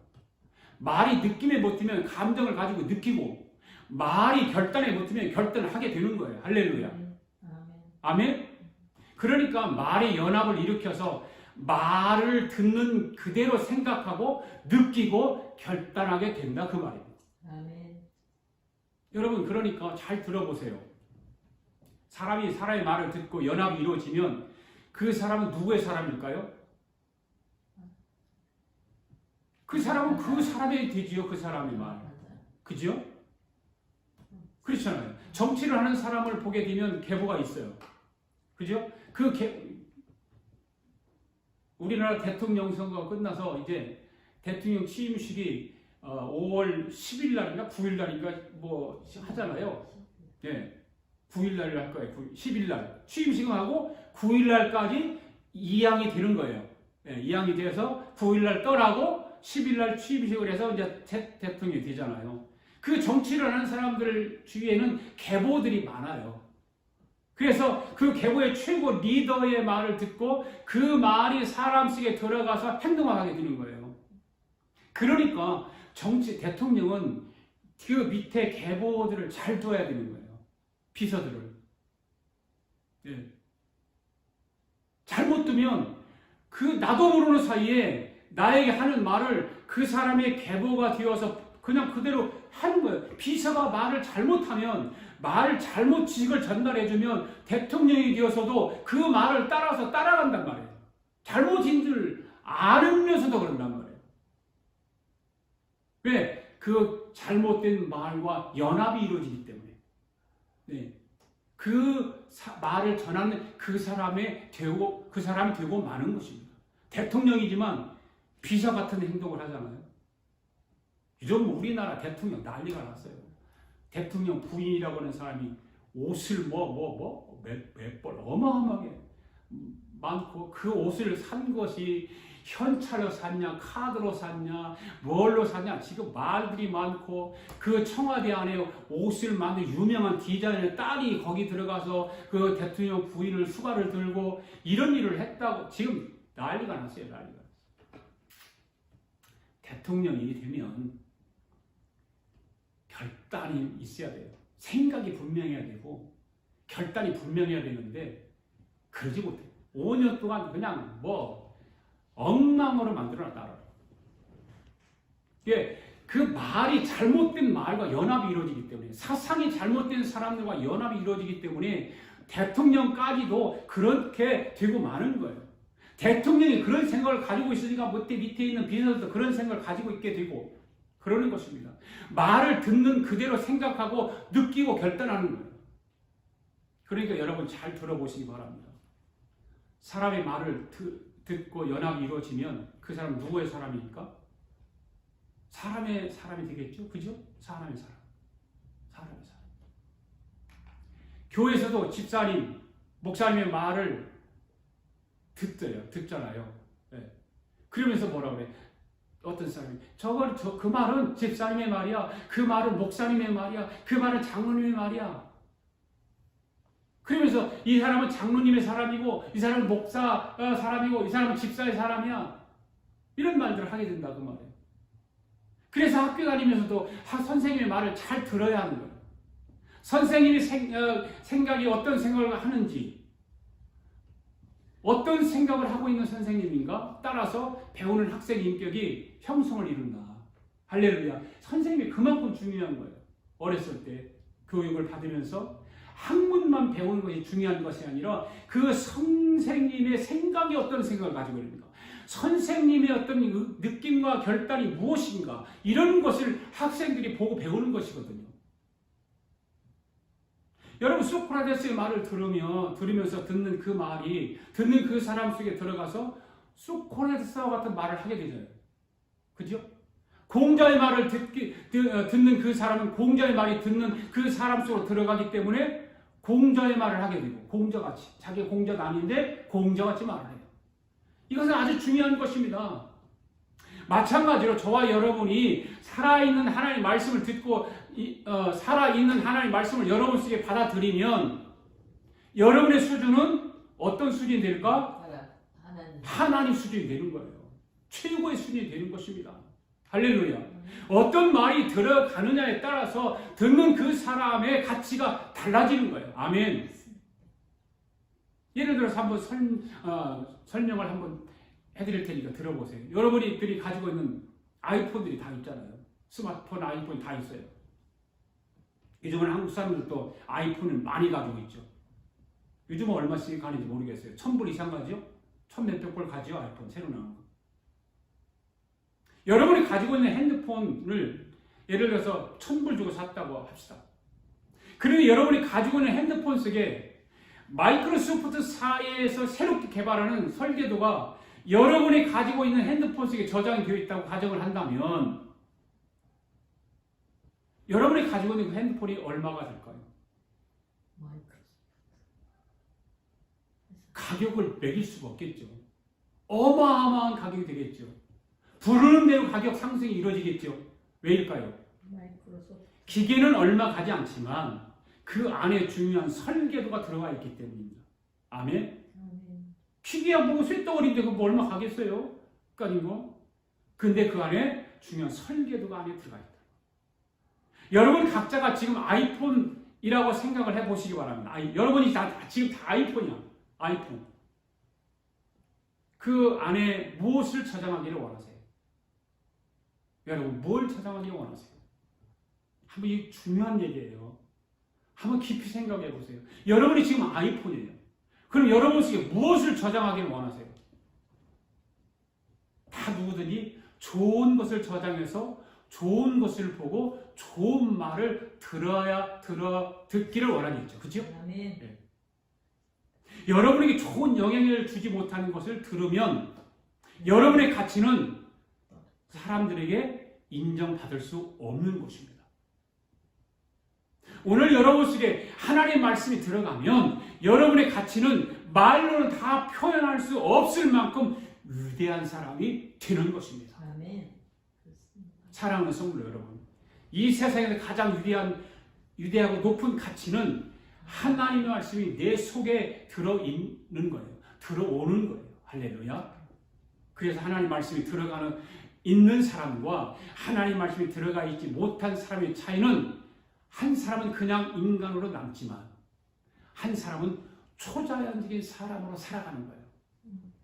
말이 느낌에 붙으면 감정을 가지고 느끼고 말이 결단에 붙으면 결단을 하게 되는 거예요. 할렐루야. 아멘. 아멘. 그러니까 말이 연합을 일으켜서 말을 듣는 그대로 생각하고 느끼고 결단하게 된다 그 말입니다. 아멘. 여러분 그러니까 잘 들어보세요. 사람이 사람의 말을 듣고 연합이 이루어지면 그 사람은 누구의 사람일까요? 그 사람은 그 사람의 되지요. 그 사람의 말. 그죠? 그렇잖아요. 정치를 하는 사람을 보게 되면 계보가 있어요. 그죠? 우리나라 대통령 선거가 끝나서 이제 대통령 취임식이 5월 10일 날인가 9일 날인가 뭐 하잖아요. 예. 9일 날 할 거예요. 10일 날. 취임식을 하고 9일 날까지 이양이 되는 거예요. 예, 이양이 돼서 9일 날 떠나고 10일 날 취임식을 해서 이제 대통령이 되잖아요. 그 정치를 하는 사람들 주위에는 계보들이 많아요. 그래서 그 계보의 최고 리더의 말을 듣고 그 말이 사람 속에 들어가서 행동하게 되는 거예요. 그러니까 대통령은 그 밑에 계보들을 잘 둬야 되는 거예요. 비서들을. 예. 잘못 두면 나도 모르는 사이에 나에게 하는 말을 그 사람의 계보가 되어서 그냥 그대로 하는 거예요. 비서가 말을 잘못하면 말 잘못 지식을 전달해주면 대통령이 되어서도 그 말을 따라서 따라간단 말이에요. 잘못인 줄 알으면서도 그런단 말이에요. 왜? 그 잘못된 말과 연합이 이루어지기 때문에. 네. 말을 전하는 그 사람이 되고 마는 것입니다. 대통령이지만 비서 같은 행동을 하잖아요. 요즘 우리나라 대통령 난리가 났어요. 대통령 부인이라고 하는 사람이 옷을 몇 벌 어마어마하게 많고 그 옷을 산 것이 현찰로 샀냐 카드로 샀냐 뭘로 샀냐 지금 말들이 많고 그 청와대 안에 옷을 만든 유명한 디자이너의 딸이 거기 들어가서 그 대통령 부인을 수가를 들고 이런 일을 했다고 지금 난리가 났어요. 난리가 났어요. 대통령이 되면 결단이 있어야 돼요. 생각이 분명해야 되고 결단이 분명해야 되는데 그러지 못해요. 5년 동안 그냥 엉망으로 만들어놨다. 그 말이 잘못된 말과 연합이 이루어지기 때문에 사상이 잘못된 사람들과 연합이 이루어지기 때문에 대통령까지도 그렇게 되고 마는 거예요. 대통령이 그런 생각을 가지고 있으니까 밑에 있는 비서들도 그런 생각을 가지고 있게 되고 그러는 것입니다. 말을 듣는 그대로 생각하고 느끼고 결단하는 거예요. 그러니까 여러분 잘 들어보시기 바랍니다. 사람의 말을 듣고 연합이 이루어지면 그 사람 누구의 사람입니까? 사람의 사람이 되겠죠? 그죠? 사람의 사람. 사람의 사람. 교회에서도 집사님, 목사님의 말을 듣잖아요. 네. 그러면서 뭐라고 그래? 어떤 사람이 그 말은 집사님의 말이야. 그 말은 목사님의 말이야. 그 말은 장로님의 말이야. 그러면서 이 사람은 장로님의 사람이고 이 사람은 목사 사람이고 이 사람은 집사의 사람이야. 이런 말들을 하게 된다 그 말이에요. 그래서 학교 다니면서도 선생님의 말을 잘 들어야 하는 거예요. 선생님이 생각이 어떤 생각을 하는지 어떤 생각을 하고 있는 선생님인가 따라서 배우는 학생의 인격이 형성을 이룬다. 할렐루야. 선생님이 그만큼 중요한 거예요. 어렸을 때 교육을 받으면서 학문만 배우는 것이 중요한 것이 아니라 그 선생님의 생각이 어떤 생각을 가지고 있는가. 선생님의 어떤 느낌과 결단이 무엇인가 이런 것을 학생들이 보고 배우는 것이거든요. 여러분 소크라테스의 말을 들으면서 듣는 그 말이 듣는 그 사람 속에 들어가서 소크라테스와 같은 말을 하게 되잖아요. 그죠? 공자의 말을 듣는 그 사람은 공자의 말이 듣는 그 사람 속으로 들어가기 때문에 공자의 말을 하게 되고 공자같이 자기가 공자가 아닌데 공자같이 말을 해요. 이것은 아주 중요한 것입니다. 마찬가지로 저와 여러분이 살아있는 하나님의 말씀을 듣고 살아있는 하나님의 말씀을 여러분 속에 받아들이면 여러분의 수준은 어떤 수준이 될까? 하나님 수준이 되는 거예요. 최고의 수준이 되는 것입니다. 할렐루야. 어떤 말이 들어가느냐에 따라서 듣는 그 사람의 가치가 달라지는 거예요. 아멘. 예를 들어서 한번 설명을 한번 해드릴 테니까 들어보세요. 여러분들이 가지고 있는 아이폰들이 다 있잖아요. 스마트폰, 아이폰이 다 있어요. 요즘은 한국 사람들도 아이폰을 많이 가지고 있죠. 요즘은 얼마씩 가는지 모르겠어요. 1,000불 이상 가죠? 1,000몇백 불 가죠? 아이폰 새로 나온 거. 여러분이 가지고 있는 핸드폰을 예를 들어서 1,000불 주고 샀다고 합시다. 그러면 여러분이 가지고 있는 핸드폰 속에 마이크로소프트사에서 새롭게 개발하는 설계도가 여러분이 가지고 있는 핸드폰 속에 저장이 되어 있다고 가정을 한다면 여러분이 가지고 있는 그 핸드폰이 얼마가 될까요? 가격을 매길 수가 없겠죠. 어마어마한 가격이 되겠죠. 부르는 대로 가격 상승이 이루어지겠죠. 왜일까요? 기계는 얼마 가지 않지만 그 안에 중요한 설계도가 들어가 있기 때문입니다. 아멘? 기계야 보고 쇳덩어리인데 그거 얼마 가겠어요? 그러니까 근데 그 안에 중요한 설계도가 안에 들어가 있다. 여러분 각자가 지금 아이폰이라고 생각을 해보시기 바랍니다. 여러분이 지금 다 아이폰이야. 아이폰. 그 안에 무엇을 저장하기를 원하세요? 여러분 뭘 저장하기를 원하세요? 한번 이 중요한 얘기예요. 한번 깊이 생각해 보세요. 여러분이 지금 아이폰이에요. 그럼 여러분 속에 무엇을 저장하기를 원하세요? 다 누구든지 좋은 것을 저장해서 좋은 것을 보고 좋은 말을 듣기를 원하겠죠. 그렇죠? 네. 여러분에게 좋은 영향을 주지 못하는 것을 들으면 여러분의 가치는 사람들에게 인정받을 수 없는 것입니다. 오늘 여러분 속에 하나님의 말씀이 들어가면 여러분의 가치는 말로는 다 표현할 수 없을 만큼 위대한 사람이 되는 것입니다. 아멘. 사랑하는 성도 여러분, 이 세상에서 가장 위대하고 높은 가치는 하나님의 말씀이 내 속에 들어있는 거예요. 들어오는 거예요. 할렐루야. 그래서 하나님 말씀이 있는 사람과 하나님 말씀이 들어가 있지 못한 사람의 차이는 한 사람은 그냥 인간으로 남지만 한 사람은 초자연적인 사람으로 살아가는 거예요.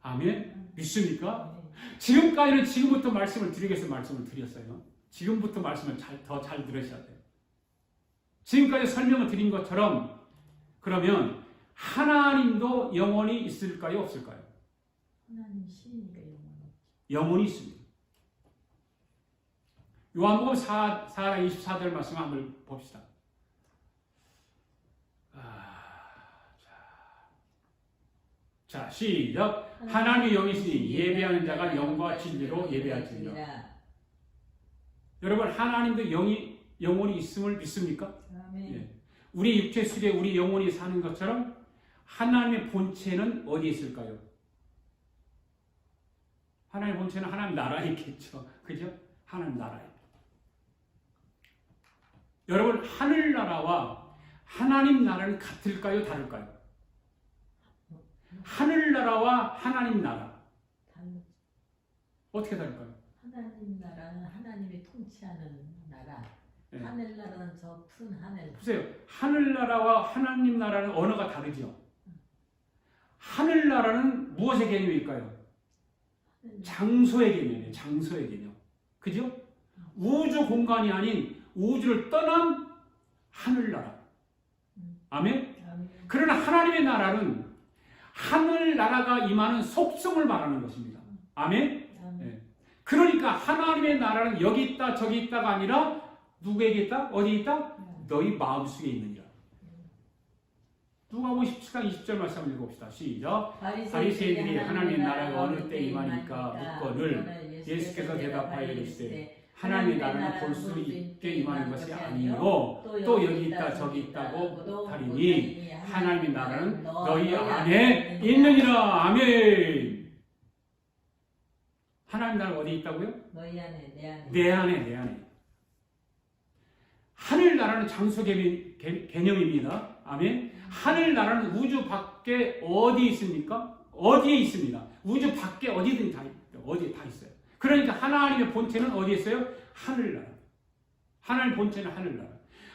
아멘? 믿습니까? 지금까지는 지금부터 말씀을 드리기 위해서 말씀을 드렸어요. 지금부터 말씀을 더 잘 들으셔야 돼요. 지금까지 설명을 드린 것처럼 그러면 하나님도 영원히 있을까요? 없을까요? 하나님 신이니까 영원히 있습니다. 요한복음 4장 24절 말씀 한번 봅시다. 자, 시작. 하나님의 영이시니 예배하는 자가 영과 진리로 예배할지니라. 여러분 하나님도 영원히 있음을 믿습니까? 예. 우리 육체 속에 우리 영혼이 사는 것처럼 하나님의 본체는 어디에 있을까요? 하나님의 본체는 하나님 나라에 있겠죠. 그죠? 하나님 나라에. 여러분 하늘나라와 하나님 나라는 같을까요? 다를까요? 하늘나라와 하나님 나라 어떻게 다를까요? 하나님 나라는 하나님이 통치하는 나라. 네. 하늘나라는 저 푸른 하늘. 보세요. 하늘나라와 하나님 나라는 언어가 다르죠. 하늘나라는 무엇의 개념일까요? 장소의 개념이에요. 장소의 개념. 그죠? 우주 공간이 아닌 우주를 떠난 하늘나라. 아멘? 그러나 하나님의 나라는 하늘나라가 임하는 속성을 말하는 것입니다. 아멘. 아멘. 그러니까 하나님의 나라는 여기 있다 저기 있다가 아니라 누구에게 있다? 어디 있다? 너희 마음속에 있느니라. 누가복음 17장 20절 말씀 읽어봅시다. 시작. 바리새인들이 하나님의 나라가 어느 때 임하니까 묻거늘 예수께서 대답하여 이르시되 하나님의 나라는 볼 수 있게 임하는 것이 아니요 또 여기 있다 저기 있다고 못하리니 하나님의 나라는 너희 안에 있느니라. 아멘. 하나님의 나라가 어디 있다고요? 너희 안에 내 안에. 내 안에 내 안에. 하늘나라는 장소 개념입니다. 아멘. 하늘나라는 우주 밖에 어디 있습니까? 어디에 있습니다. 우주 밖에 어디든 다 있어요. 어디에 다 있어요. 그러니까 하나님의 본체는 어디에 있어요? 하늘나라. 하나님 본체는 하늘나라.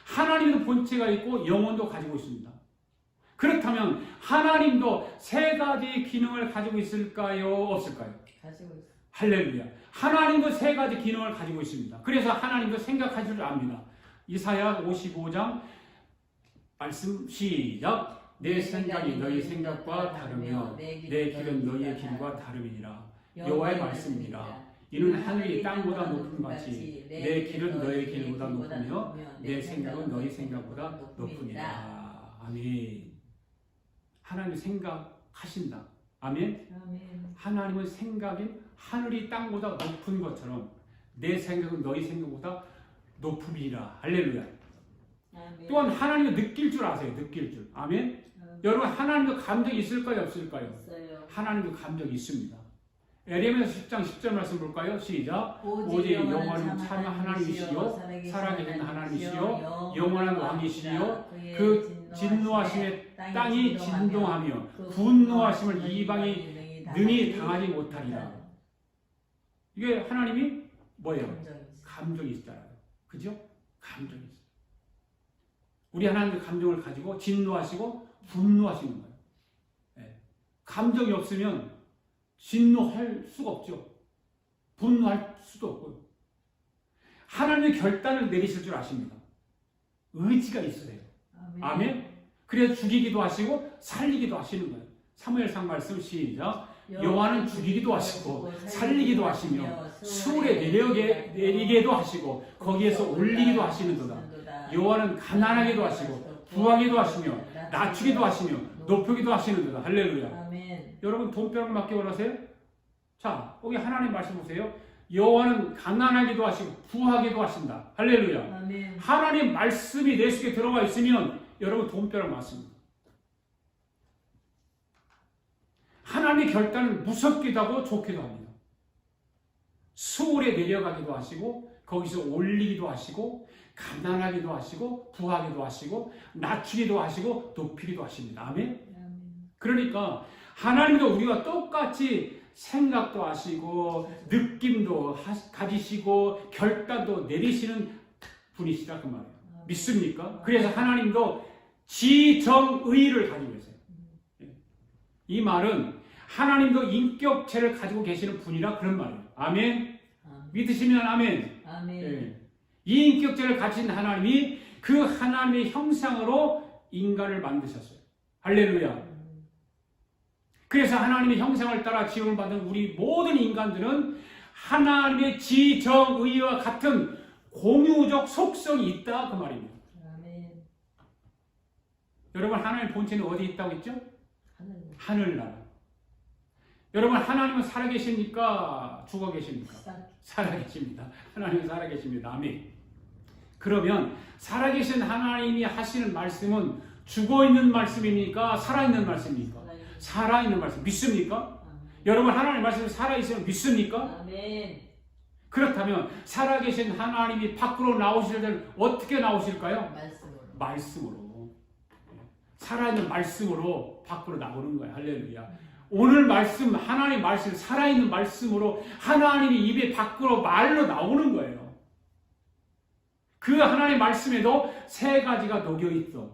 하나님의 본체가 있고 영혼도 가지고 있습니다. 그렇다면 하나님도 세 가지 기능을 가지고 있을까요? 없을까요? 가지고 있어. 할렐루야. 하나님도 세 가지 기능을 가지고 있습니다. 그래서 하나님도 생각할 줄 압니다. 이사야 55장 말씀 시작. 내 생각이 너희 생각과 다르며 내 길은 너희의 길과 다름이니라. 여호와의 말씀이니라. 이는 하늘이 땅보다 높은 같이 내 길은 너희 길보다 높으며 내 생각은 너희 생각보다 높으니라. 아멘. 하나님 생각하신다. 아멘. 아멘. 하나님은 생각이 하늘이 땅보다 높은 것처럼 내 생각은 너희 생각보다 높음이라. 할렐루야. 아멘. 또한 하나님은 느낄 줄 아세요. 느낄 줄. 아멘. 여러분 하나님도 감정이 있을까요? 없을까요? 있어요. 하나님도 감정이 있습니다. 에레미야서 10장 10절 말씀 볼까요? 시작. 오직 영원한 참 하나님이시요 살아계신 하나님이시요 영원한 왕이시요 그 진노하심에 땅이 진동하며 분노하심을 이방이 능히 당하지 못하리라. 이게 하나님이 뭐예요? 감정이 있잖아요. 그죠? 감정이 있어요. 우리 하나님의 감정을 가지고 진노하시고 분노하시는 거예요. 네. 감정이 없으면 진노할 수가 없죠. 분노할 수도 없고요. 하나님의 결단을 내리실 줄 아십니다. 의지가 있어야 돼요. 아멘. 그래서 죽이기도 하시고 살리기도 하시는 거예요. 사무엘상 말씀 시작. 여호와는 죽이기도 하시고 살리기도 하시며 수울에 내리게도 하시고 거기에서 올리기도 하시는도다. 여호와는 가난하게도 하시고 부하게도 하시며 낮추기도 하시며 높이기도 하시는도다. 할렐루야. 아멘. 여러분 돈벼락 맞기 원하세요? 자, 여기 하나님 말씀 보세요. 여호와는 가난하게도 하시고 부하게도 하신다. 할렐루야. 아멘. 하나님 말씀이 내 속에 들어가 있으면 여러분 돈벼락 맞습니다. 하나님의 결단은 무섭기도 하고 좋기도 합니다. 수울에 내려가기도 하시고 거기서 올리기도 하시고 가난하기도 하시고 부하기도 하시고 낮추기도 하시고 높이기도 하십니다. 아멘. 그러니까 하나님도 우리가 똑같이 생각도 하시고 느낌도 가지시고 결단도 내리시는 분이시다 그 말이에요. 믿습니까? 그래서 하나님도 지정의를 가지고 계세요. 이 말은 하나님도 인격체를 가지고 계시는 분이라 그런 말이에요. 아멘. 믿으시면 아멘. 아멘. 네. 이 인격체를 가진 하나님이 그 하나님의 형상으로 인간을 만드셨어요. 할렐루야. 그래서 하나님의 형상을 따라 지음을 받은 우리 모든 인간들은 하나님의 지정의와 같은 공유적 속성이 있다 그 말입니다. 아멘. 여러분 하나님의 본체는 어디 있다고 했죠? 하늘나라. 하늘나라. 여러분 하나님은 살아계십니까? 죽어계십니까? 살아계십니다. 하나님은 살아계십니다. 아멘. 그러면 살아계신 하나님이 하시는 말씀은 죽어있는 말씀입니까? 살아있는 말씀입니까? 살아있는 말씀. 믿습니까? 여러분 하나님의 말씀이 살아있으면 믿습니까? 아멘. 그렇다면 살아계신 하나님이 밖으로 나오실 때는 어떻게 나오실까요? 말씀으로. 말씀으로. 살아있는 말씀으로 밖으로 나오는 거예요. 할렐루야. 오늘 말씀, 하나님의 말씀, 살아있는 말씀으로 하나님이 입에 밖으로 말로 나오는 거예요. 그 하나님의 말씀에도 세 가지가 녹여있어.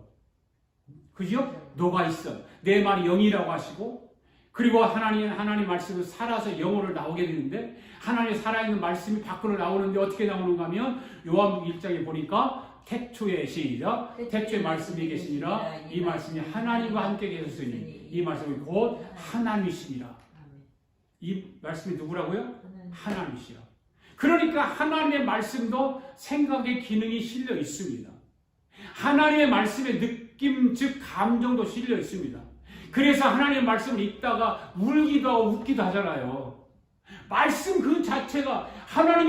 그죠? 녹아있어. 내 말이 영이라고 하시고, 그리고 하나님 말씀은 살아서 영으로 나오게 되는데, 하나님의 살아있는 말씀이 밖으로 나오는데 어떻게 나오는가 하면, 요한복음 1장에 보니까, 태초에 시작. 태초에 말씀이 계시니라. 이 말씀이 하나님과 함께 계셨으니 이 말씀이 곧 하나님이시니라. 이 말씀이 누구라고요? 하나님. 하나님이시라. 그러니까 하나님의 말씀도 생각의 기능이 실려 있습니다. 하나님의 말씀의 느낌, 즉 감정도 실려 있습니다. 그래서 하나님의 말씀을 읽다가 울기도 하고 웃기도 하잖아요. 말씀 그 자체가 하나님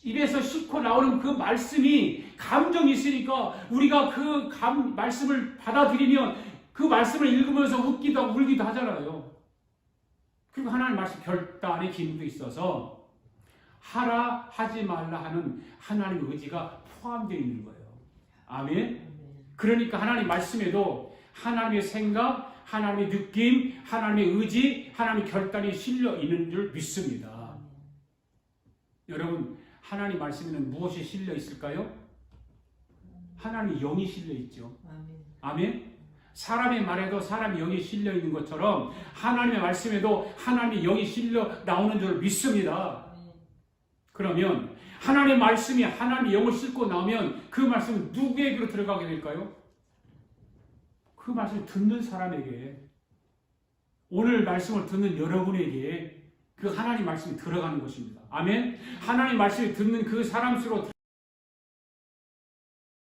입에서 싣고 나오는 그 말씀이 감정이 있으니까 우리가 그 말씀을 받아들이면 그 말씀을 읽으면서 웃기도 하고 울기도 하잖아요. 그리고 하나님 말씀 결단의 기능도 있어서 하라 하지 말라 하는 하나님의 의지가 포함되어 있는 거예요. 아멘. 그러니까 하나님 말씀에도 하나님의 생각, 하나님의 느낌, 하나님의 의지, 하나님의 결단이 실려 있는 줄 믿습니다. 여러분, 하나님 말씀에는 무엇이 실려 있을까요? 하나님의 영이 실려 있죠. 아멘. 사람의 말에도 사람의 영이 실려 있는 것처럼 하나님의 말씀에도 하나님의 영이 실려 나오는 줄 믿습니다. 그러면 하나님의 말씀이 하나님의 영을 싣고 나오면 그 말씀은 누구에게로 들어가게 될까요? 그 말씀을 듣는 사람에게, 오늘 말씀을 듣는 여러분에게 그 하나님 말씀이 들어가는 것입니다. 아멘. 하나님 말씀을 듣는 그 사람 속으로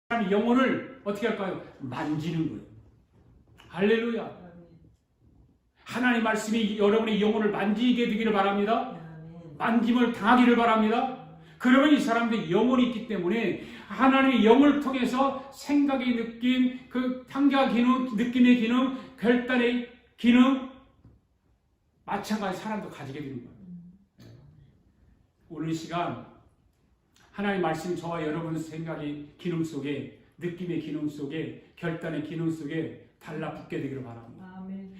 사람의 영혼을 어떻게 할까요? 만지는 거예요. 할렐루야. 하나님 말씀이 여러분의 영혼을 만지게 되기를 바랍니다. 만짐을 당하기를 바랍니다. 그러면 이 사람들이 영혼이 있기 때문에 하나님의 영을 통해서 생각의 느낌, 그 향기와 기능, 느낌의 기능, 결단의 기능, 마찬가지 사람도 가지게 되는 거예요. 오늘 이 시간 하나님의 말씀이 저와 여러분의 생각의 기능 속에, 느낌의 기능 속에, 결단의 기능 속에 달라붙게 되기를 바랍니다.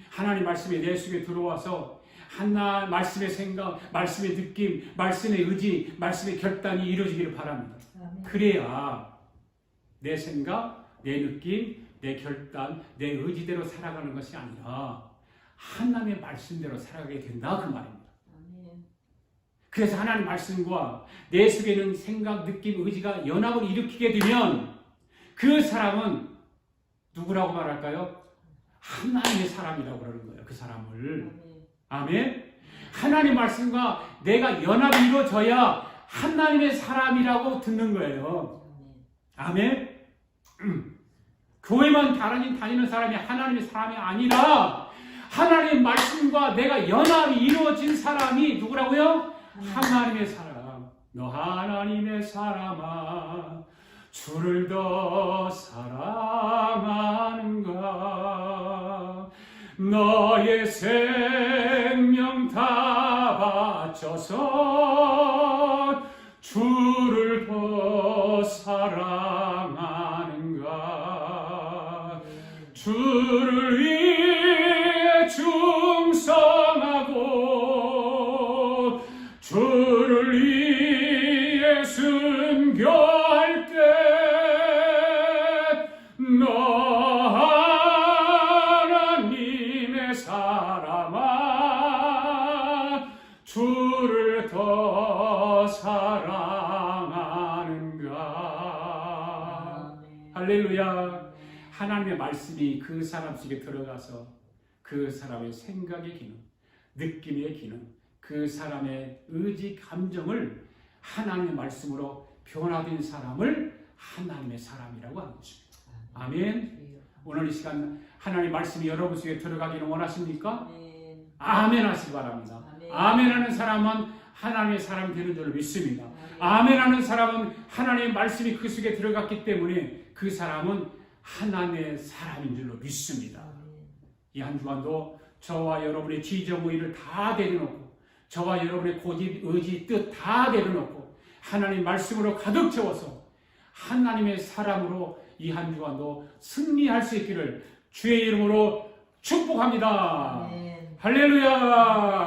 하나님 말씀이 내 속에 들어와서 하나 말씀의 생각, 말씀의 느낌, 말씀의 의지, 말씀의 결단이 이루어지기를 바랍니다. 그래야 내 생각, 내 느낌, 내 결단, 내 의지대로 살아가는 것이 아니라 하나님의 말씀대로 살아가게 된다 그 말입니다. 그래서 하나님 말씀과 내 속에 있는 생각, 느낌, 의지가 연합을 일으키게 되면 그 사람은 누구라고 말할까요? 하나님의 사람이라고 그러는 거예요. 그 사람을. 아멘. 하나님 말씀과 내가 연합이 이루어져야 하나님의 사람이라고 듣는 거예요. 아멘. 교회만 다니는 사람이 하나님의 사람이 아니라 하나님의 말씀과 내가 연합이 이루어진 사람이 누구라고요? 하나님의 사람. 너 하나님의 사람아, 주를 더 사랑하는가? 너의 생명 다 바쳐서 주를 더 사랑하는가? 주를 위해 충성하고 주를 위해 순교할 때 너 하나님의 사람아, 주를 더 사랑하는가? 할렐루야. 하나님의 말씀이 그 사람 속에 들어가서 그 사람의 생각의 기능, 느낌의 기능, 그 사람의 의지, 감정을 하나님의 말씀으로 변화된 사람을 하나님의 사람이라고 하는 것입니다. 아멘. 오늘 이 시간 하나님의 말씀이 여러분 속에 들어가기를 원하십니까? 아멘 하시기 바랍니다. 아멘 하는 사람은 하나님의 사람이 되는 줄 믿습니다. 아멘 하는 사람은 하나님의 말씀이 그 속에 들어갔기 때문에 그 사람은 하나님의 사람인 줄로 믿습니다. 이 한 주간도 저와 여러분의 지정 의의를 다 내려놓고 저와 여러분의 고집, 의지, 뜻 다 내려놓고 하나님 말씀으로 가득 채워서 하나님의 사람으로 이 한 주간도 승리할 수 있기를 주의 이름으로 축복합니다. 할렐루야.